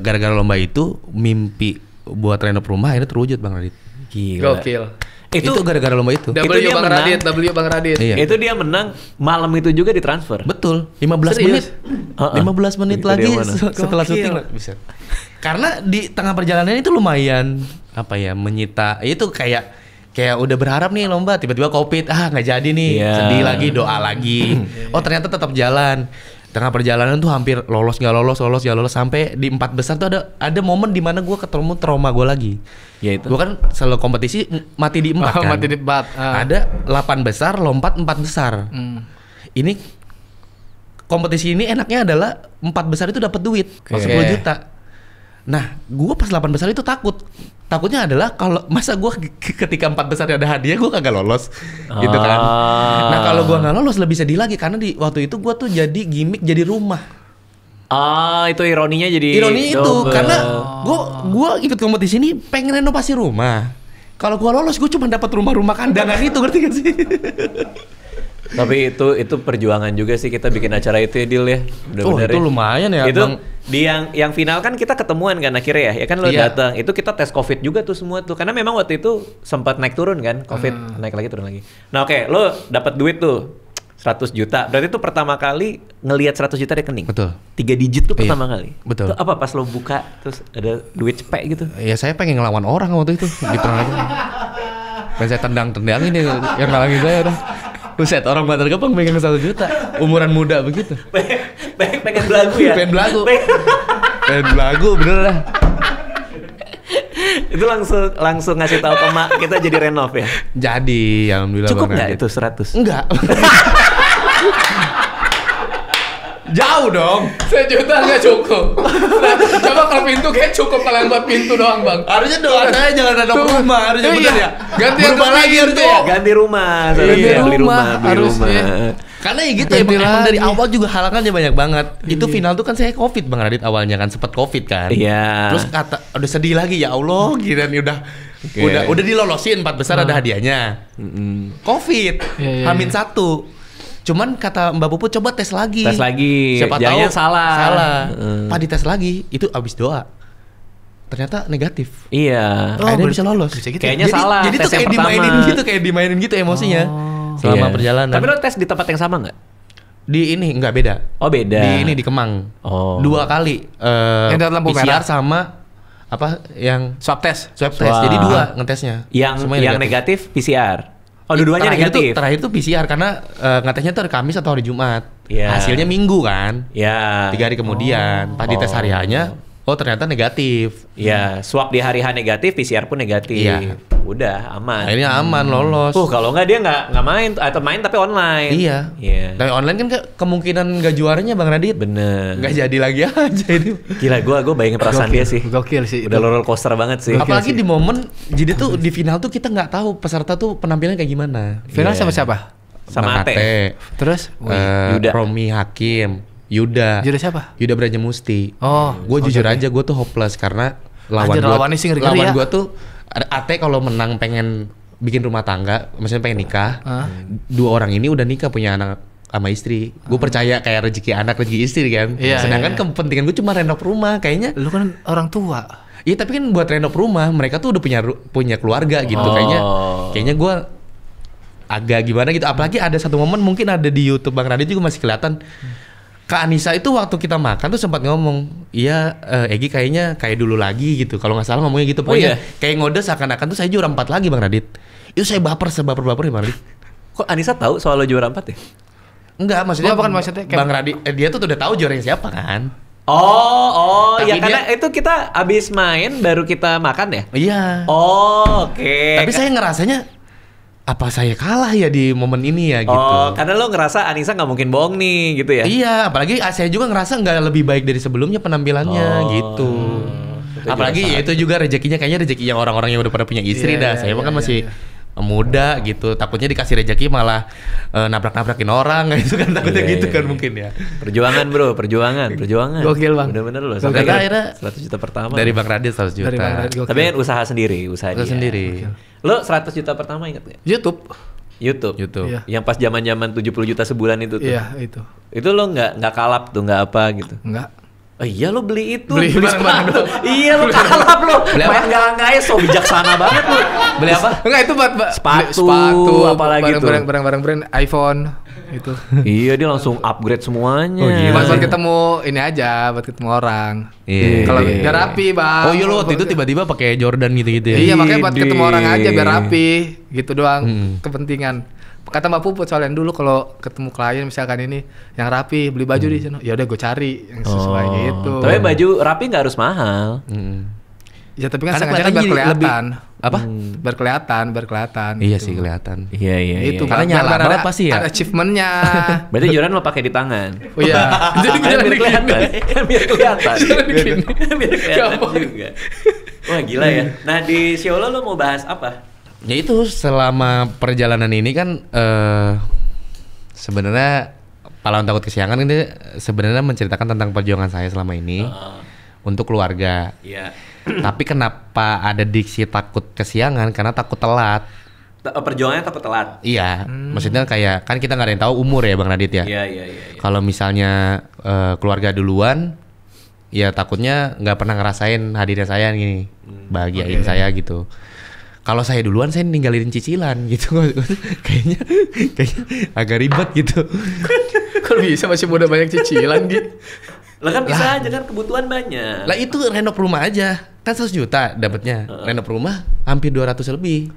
gara-gara lomba itu mimpi buat renov rumah akhirnya terwujud Bang Radit. Gila. Gokil. Itu gara-gara lomba itu. Itu W dia Bang menang. Radit, W Bang Radit. Iya. Itu dia menang malam itu juga ditransfer. Betul, 15 Serius? menit. 15 menit Itu lagi dia mana? setelah Gokil. syuting bisa. Karena di tengah perjalanan itu lumayan menyita. Itu kayak kayak udah berharap nih lomba, tiba-tiba COVID, nggak jadi nih, Iya. sedih lagi, doa lagi. Oh ternyata tetap jalan. Tengah perjalanan tuh hampir lolos nggak lolos sampai di 4 besar tuh ada momen di mana gue ketemu trauma gue lagi. Ya itu. Gue kan selalu kompetisi mati di 4 kan. Mati di 4. Ada 8 besar, lompat 4 besar. Ini kompetisi ini enaknya adalah 4 besar itu dapat duit 10 juta. Nah, gue pas 8 besar itu takutnya adalah kalau masa gue ketika 4 besar ada hadiah gue kagak lolos gitu kan. Nah kalau gue nggak lolos lebih sedih lagi karena di waktu itu gue tuh jadi gimmick jadi rumah. Itu ironinya jadi Ironi itu double. karena gue ikut kompetisi ini pengen renovasi rumah. Kalau gue lolos gue cuma dapat rumah-rumah kandangan itu, ngerti gak sih? Tapi itu perjuangan juga sih kita bikin acara itu ya, Dil ya. Bener-bener itu ya. lumayan ya. Itu Bang. di yang final kan kita ketemuan kan akhirnya ya kan lo Iya. datang. Itu kita tes COVID juga tuh semua tuh. Karena memang waktu itu sempat naik turun kan COVID, naik lagi turun lagi. Nah oke, lo dapat duit tuh 100 juta. Berarti itu pertama kali ngelihat 100 juta rekening. Betul. 3 digit tuh Iya, pertama kali. betul. Itu apa pas lo buka terus ada duit cepet gitu. Ya saya pengen ngelawan orang waktu itu gitu aja. Pengen saya tendang-tendangin ini yang ngalangin saya udah. Buset, orang Bantar Gebang megang 1 juta. Umuran muda begitu. Pengen belagu ya? Pengen belagu. Pengen belagu bener dah. Itu langsung ngasih tahu ke mak kita jadi renov ya. Jadi, alhamdulillah. Cukup Bang nggak Radit. itu 100? Enggak. Jauh dong. 1 juta nggak cukup. Nah, coba kalau pintu kayak cukup kalau yang buat pintu doang bang. Harusnya doa saya jangan ada rumah, harusnya bener ya. Ganti yang Berubah ke lagi pintu. harusnya ya. Ganti rumah, Ganti beli rumah, beli harusnya. rumah. Karena ya gitu Ganti emang dari lagi. awal juga halangannya banyak banget. Itu final tuh kan saya COVID Bang Radit awalnya kan sempat COVID kan. Iya. Terus kata udah sedih lagi ya Allah gila nih udah dilolosin 4 besar ada hadiahnya. COVID Iya, iya, Hamin 1. Cuman kata Mbak Puput coba tes lagi. Tes lagi. Siapa Jangan tahu salah. Pak dites lagi itu abis doa. Ternyata negatif. Iya. Akhirnya bisa lolos. Kayaknya salah Jadi tes tuh yang kayak dimainin gitu emosinya selama Iya. perjalanan. Tapi lo tes di tempat yang sama nggak? Di ini nggak beda. Oh beda. Di Kemang. Oh. 2 kali. Yang ada lampu PCR merah. sama apa yang Swab test. swab test. Wah. Jadi 2 ngetesnya. Yang Semuanya negatif PCR. Oh dua-duanya negatif. Terakhir tuh PCR karena ngetesnya tuh hari Kamis atau hari Jumat. Iya. Hasilnya Minggu kan. Ya. 3 hari kemudian. Pas dites hari H-nya, oh ternyata negatif. Ya, swab di hari H negatif, PCR pun negatif. Iya. Udah aman. Akhirnya aman lolos. Kalau nggak dia nggak main atau main tapi online. Iya. Iya. Tapi online kan kemungkinan nggak juaranya Bang Radit. Bener. Nggak jadi lagi aja itu. Gila, gue bayangin perasaan dia sih. Gokil sih. Udah roller coaster banget sih. Apalagi di momen jadi tuh di final tuh kita nggak tahu peserta tuh penampilannya kayak gimana. Final Iya. sama siapa? Sama Bang Ate. Terus? Yuda. Romi Hakim, Yuda. Yuda siapa? Yuda Brajamusti. Oh, Gue jujur aja gue tuh hopeless karena Anjir, lawannya sih ngeri-ngeri lawan ya. gue tuh Ate kalau menang pengen bikin rumah tangga, maksudnya pengen nikah. 2 orang ini udah nikah punya anak sama istri. Gue percaya kayak rezeki anak rezeki istri kan. Iya, Sedangkan iya. kepentingan gue cuma renov rumah kayaknya. Lu kan orang tua. Iya tapi kan buat renov rumah mereka tuh udah punya keluarga gitu. Oh. Kayaknya gue agak gimana gitu. Apalagi ada satu momen mungkin ada di YouTube Bang Radit juga masih kelihatan. Kak Anissa itu waktu kita makan tuh sempat ngomong, iya Egi kayaknya kayak dulu lagi gitu. Kalau nggak salah ngomongnya gitu. Pokoknya kayak ngode seakan-akan tuh saya juara 4 lagi Bang Radit. Itu saya sebaper-baper ya Bang Radit. Kok Anissa tahu soal lo juara 4 ya? Enggak, maksudnya Bukan maksudnya kayak- Bang Radit dia tuh udah tahu juaranya siapa kan. Ya Tapi karena itu kita abis main baru kita makan ya? Iya. Oh, oke. Tapi saya ngerasanya apa saya kalah ya di momen ini ya gitu. Oh, karena lo ngerasa Anissa nggak mungkin bohong nih gitu ya? Iya, apalagi saya juga ngerasa nggak lebih baik dari sebelumnya penampilannya gitu. Itu Apalagi juga ya itu juga rezekinya kayaknya rezekinya orang-orang yang udah pada punya istri Iya, dah. iya, Saya iya, kan iya, masih muda gitu. Takutnya dikasih rezeki malah nabrak-nabrakin orang gitu kan takutnya Iya, gitu iya, kan iya. mungkin ya. Perjuangan bro, perjuangan. Gokil, Bang. Bener-bener loh. Gokil. Sampai Karena akhirnya 100 juta pertama. Dari Bang Radit 100 juta. Dari Bang Radit, gokil. Tapi kan usaha sendiri, usaha Usaha dia. sendiri. Lo 100 juta pertama inget gak? YouTube. YouTube. YouTube. Iya. Yang pas zaman-zaman 70 juta sebulan itu tuh. Iya, itu. Itu lo nggak kalap tuh, nggak apa gitu. Enggak. Oh iya lo beli itu, Beli barang-barang sepatu. Iya lo kalap lo. Beli apa? Main enggak so bijaksana banget lo. Beli apa? Enggak itu buat Sepatu, apalagi tuh. barang-barang brand iPhone itu. Iya dia langsung upgrade semuanya. Oh, gila. Buat ketemu ini aja, buat ketemu orang. Iya. Kalau biar rapi, Bang. Oh iya lo waktu itu tiba-tiba pakai Jordan gitu-gitu ya. Iya, makanya buat Ide. ketemu orang aja biar rapi, gitu doang kepentingan. Kata Mbak Puput soalnya dulu kalau ketemu klien misalkan ini yang rapi, beli baju di sana. Ya udah gue cari yang sesuai gitu. Tapi baju rapi nggak harus mahal. Ya tapi kan Karena sengaja kan biar jadi kelihatan. Apa? Biar kelihatan. Iya gitu. sih kelihatan. Iya iya. Itu iya. Karena biar nyala ada- banget pasti ya? Ada achievementnya. Berarti Jordan lo pakai di tangan. Oh iya. Jadi gue Kan jalan biar gini. kelihatan. Kan biar kelihatan. Jalan gini. Biar kelihatan Gampang. juga. Wah gila ya. Nah di Siolo lo mau bahas apa? Ya itu selama perjalanan ini kan sebenarnya pahlawan takut kesiangan ini sebenarnya menceritakan tentang perjuangan saya selama ini untuk keluarga. Iya. Tapi kenapa ada diksi takut kesiangan? Karena takut telat. Perjuangannya takut telat. Iya, maksudnya kayak kan kita nggak ada yang tahu umur ya Bang Radit ya. Iya iya iya. Kalau misalnya keluarga duluan, ya takutnya nggak pernah ngerasain hadirnya saya gini, bahagiain saya gitu. Kalau saya duluan, saya ninggalin cicilan gitu, kayaknya agak ribet gitu. Kalau bisa masih muda banyak cicilan gitu. Lah kan bisa aja kan kebutuhan banyak. Lah itu renov rumah aja, kan 100 juta dapatnya. Renov rumah hampir 200 lebih.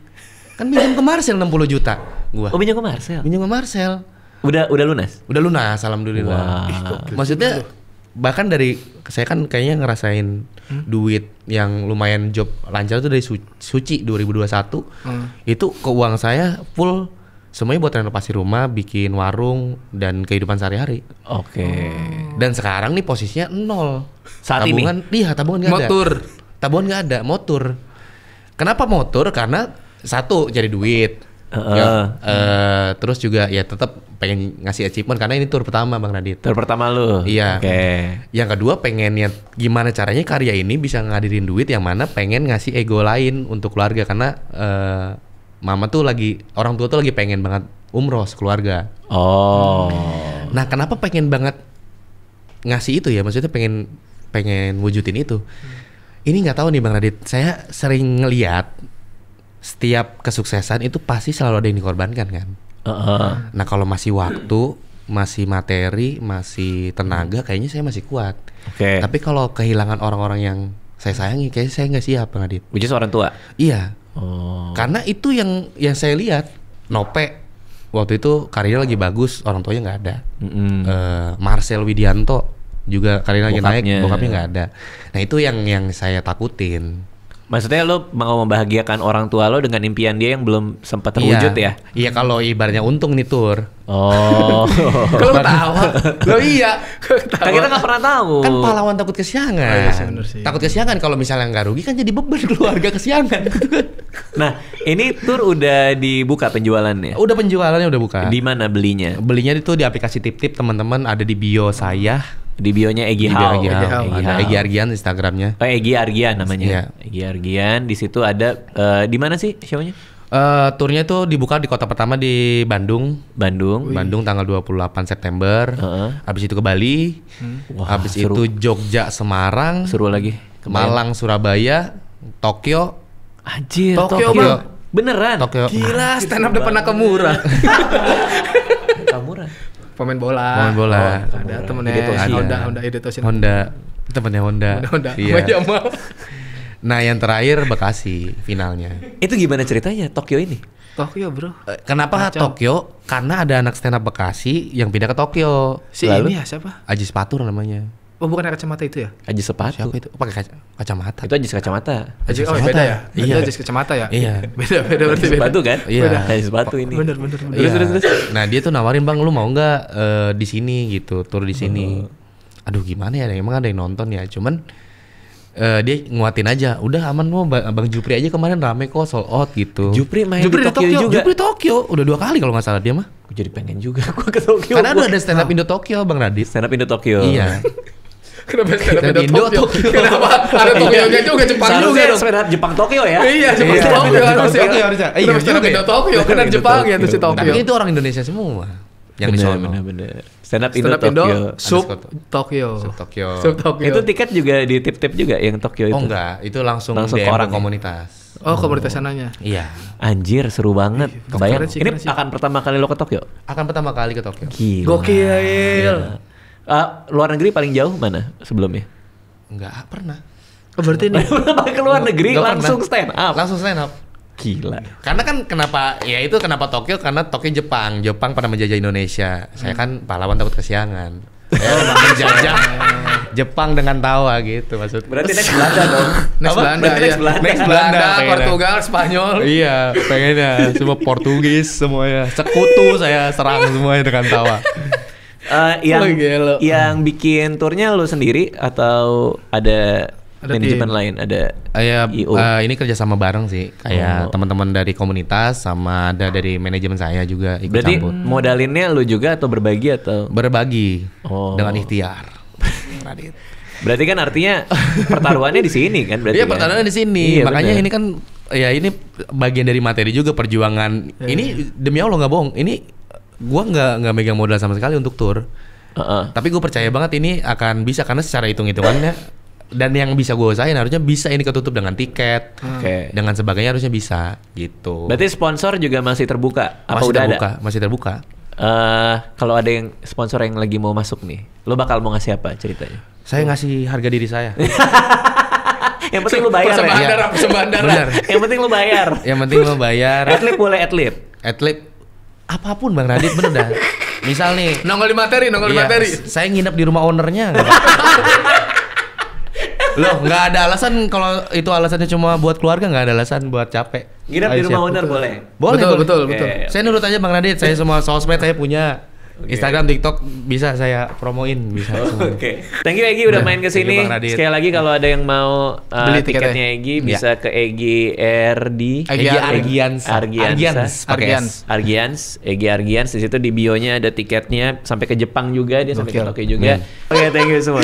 Kan pinjam ke Marcel 60 juta gua. Oh pinjam ke Marcel. Pinjam ke Marcel. Udah lunas. Udah lunas, alhamdulillah. Wah. Maksudnya bahkan dari saya kan kayaknya ngerasain duit yang lumayan job lancar itu dari Suci 2021. Itu ke uang saya full semuanya buat renovasi rumah, bikin warung dan kehidupan sehari-hari. Oke. Dan sekarang nih posisinya nol. Saat ini? Tabungan nggak ada. Motor. Tabungan nggak ada, motor. Kenapa motor? Karena satu cari duit. Ya, terus juga ya tetap pengen ngasih achievement karena ini tour pertama Bang Radit. Tur pertama lu. Iya. Oke. Yang kedua pengennya gimana caranya karya ini bisa ngadirin duit yang mana pengen ngasih ego lain untuk keluarga karena mama tuh orang tua tuh lagi pengen banget umroh sekeluarga. Oh. Nah kenapa pengen banget ngasih itu ya? Maksudnya pengen wujudin itu. Ini nggak tahu nih Bang Radit. Saya sering ngeliat setiap kesuksesan itu pasti selalu ada yang dikorbankan kan. Nah kalau masih waktu, masih materi, masih tenaga, kayaknya saya masih kuat. Oke. Tapi kalau kehilangan orang-orang yang saya sayangi, kayaknya saya nggak siap Bang Radit. Which is orang tua. Iya. Oh. Karena itu yang saya lihat. Nope waktu itu karirnya lagi bagus, orang tuanya nggak ada. Marcel Widianto juga karirnya lagi naik, bokapnya nggak ada. Nah itu yang saya takutin. Maksudnya lo mau membahagiakan orang tua lo dengan impian dia yang belum sempat terwujud ya? Iya kalau ibaratnya untung nih Tur. Oh. Kalau ketawa. Lo iya. Kan kita nggak pernah tahu. Kan pahlawan takut kesiangan. Oh, iya sih, bener sih. Takut kesiangan kalau misalnya nggak rugi kan jadi beban keluarga kesiangan. Nah, ini tur udah dibuka penjualannya. Udah penjualannya udah buka. Di mana belinya? Belinya itu di aplikasi Tip-Tip teman-teman, ada di bio saya. Di bionya Egi Di bio Hao. Egi Hao. Egi Ada Hao. Egi Argian Instagramnya. Oh, Egi Argian namanya. Iya. Egi Argian. Di situ ada di mana sih show-nya? Turnya itu dibuka di kota pertama di Bandung. Bandung. Bandung tanggal 28 September. Habis itu ke Bali. Wah, Habis seru. itu Jogja, Semarang, Seru lagi. Malang, Surabaya, Tokyo. Anjir, Tokyo, Tokyo. Bang. Beneran? Tokyo. Gila, stand up depan Nakamura. Kamura. Pemain bola. Pemain bola. Ada temennya Hidetoshi. Honda Hidetoshi. Honda. Temennya Honda. Honda. Iya. Sama Yamal. Nah, yang terakhir Bekasi finalnya. Itu gimana ceritanya Tokyo ini? Tokyo, Bro. Kenapa Kacau. Tokyo? Karena ada anak stand up Bekasi yang pindah ke Tokyo. Si Lalu? ini ya siapa? Aji Spatur namanya. Oh, bukan yang kacamata itu ya? Aji sepatu. Siapa itu? Pakai kacamata. Itu Aji kacamata. Aji, oh kacamata. beda ya? Iya. Aji kacamata ya? Iya. Beda berarti Aji beda. sepatu kan? Iya. Aji sepatu ini. Bener. Iya. Terus. Nah, dia tuh nawarin, "Bang, lu mau nggak di sini gitu, tur di sini." Aduh, gimana ya? Emang ada yang nonton ya? Cuman dia nguatin aja. Udah aman mau Bang Jupri aja kemarin rame kok, sold out gitu. Jupri main Jupri di di Tokyo Tokyo. juga. Jupri Tokyo udah 2 kali kalau nggak salah dia mah. Gue jadi pengen juga gue ke Tokyo. Karena ada stand up Indo Tokyo Bang Radit. stand up Indo Tokyo. Iya. Kenapa stand up Stand up Indo Indo Tokyo? Kenapa? Ada Tokyo-nya juga, Jepang juga Seharusnya dong. stand up Jepang Tokyo ya. Iya, Jepang Iya, Tokyo Jepang harusnya. Tokyo harusnya. Iya, Kenapa stand up juga Indo ya. Tokyo? Kan dari Jepang ya tuh si Tokyo. Tapi itu orang Indonesia semua yang di sono. Bener. Stand up Indo Stand up Indo, Tokyo. Sub Tokyo. Sub Tokyo. Sub Tokyo. Itu tiket juga ditip-tip juga yang Tokyo itu? Oh enggak, itu langsung Langsung ke DM orang ke ya? komunitas. Oh, komunitas sananya. Iya. Anjir, seru banget. Kebayang. keren sih, Ini keren sih. akan pertama kali lo ke Tokyo? Akan pertama kali ke Tokyo. Gila. Gokil. Luar negeri paling jauh mana sebelumnya? Enggak pernah. Oh, berarti ini ke luar negeri Nggak langsung pernah. stand up. Langsung stand up. Gila. Karena kan kenapa Tokyo, karena Tokyo Jepang pernah menjajah Indonesia. Saya kan pahlawan takut kesiangan. Saya menjajah Jepang dengan tawa gitu maksud. Berarti next Belanda dong. Next Apa? Belanda, Berarti next iya. Belanda. Next Belanda, pengennya. Portugal, Spanyol. Iya, pengennya semua Portugis semuanya. Sekutu saya serang semuanya dengan tawa. Yang Oh, gila. yang bikin turnya lu sendiri atau ada manajemen tim. lain, ada IO? Ini kerja sama bareng sih, kayak Oh. teman-teman dari komunitas sama ada dari manajemen saya juga ikut Berarti campur. modalinnya lu juga atau berbagi atau? Berbagi Oh. dengan ikhtiar. Radit. Berarti kan artinya pertaruhannya di sini kan berarti. Iya, kan? pertarungan di sini. Iya, Makanya bener. ini kan ini bagian dari materi juga perjuangan. Ini demi Allah nggak bohong. Ini gua nggak megang modal sama sekali untuk tour. Heeh. Tapi gue percaya banget ini akan bisa karena secara hitung-hitungannya dan yang bisa gue usahain harusnya bisa ini ketutup dengan tiket, Oke. dengan sebagainya harusnya bisa gitu. Berarti sponsor juga masih terbuka? Apa masih udah terbuka, ada? masih terbuka. Kalau ada yang sponsor yang lagi mau masuk nih, lo bakal mau ngasih apa ceritanya? Saya ngasih harga diri saya. Yang penting lu bayar Persembahan ya. darah, persembahan darah. Bener. Yang penting lu bayar. Yang penting lo bayar. Atlet boleh atlet. Atlet apapun Bang Radit bener dah. Misal nih, Nongol di materi, nongol di iya, materi. saya nginep di rumah ownernya. nggak apa-apa. Loh, nggak ada alasan kalau itu alasannya cuma buat keluarga, nggak ada alasan buat capek. Nginep di Ayo, rumah siap. owner boleh. Boleh, Betul, boleh. betul, Oke. betul. Saya nurut aja Bang Radit, saya semua sosmed saya punya. Instagram, TikTok bisa saya promoin, bisa semua. Oke. Thank you Egi udah main ke Thank you, sini. Bang Radit. Sekali lagi kalau ada yang mau Beli tiketnya Egi bisa ke Egi RD. Egi Argians. Argians. Pakai Argians. S. Argians, Egi Argians. Di situ di bio-nya ada tiketnya sampai ke Jepang juga, dia sampai ke Gokil. Tokyo juga. Oke, thank you semua.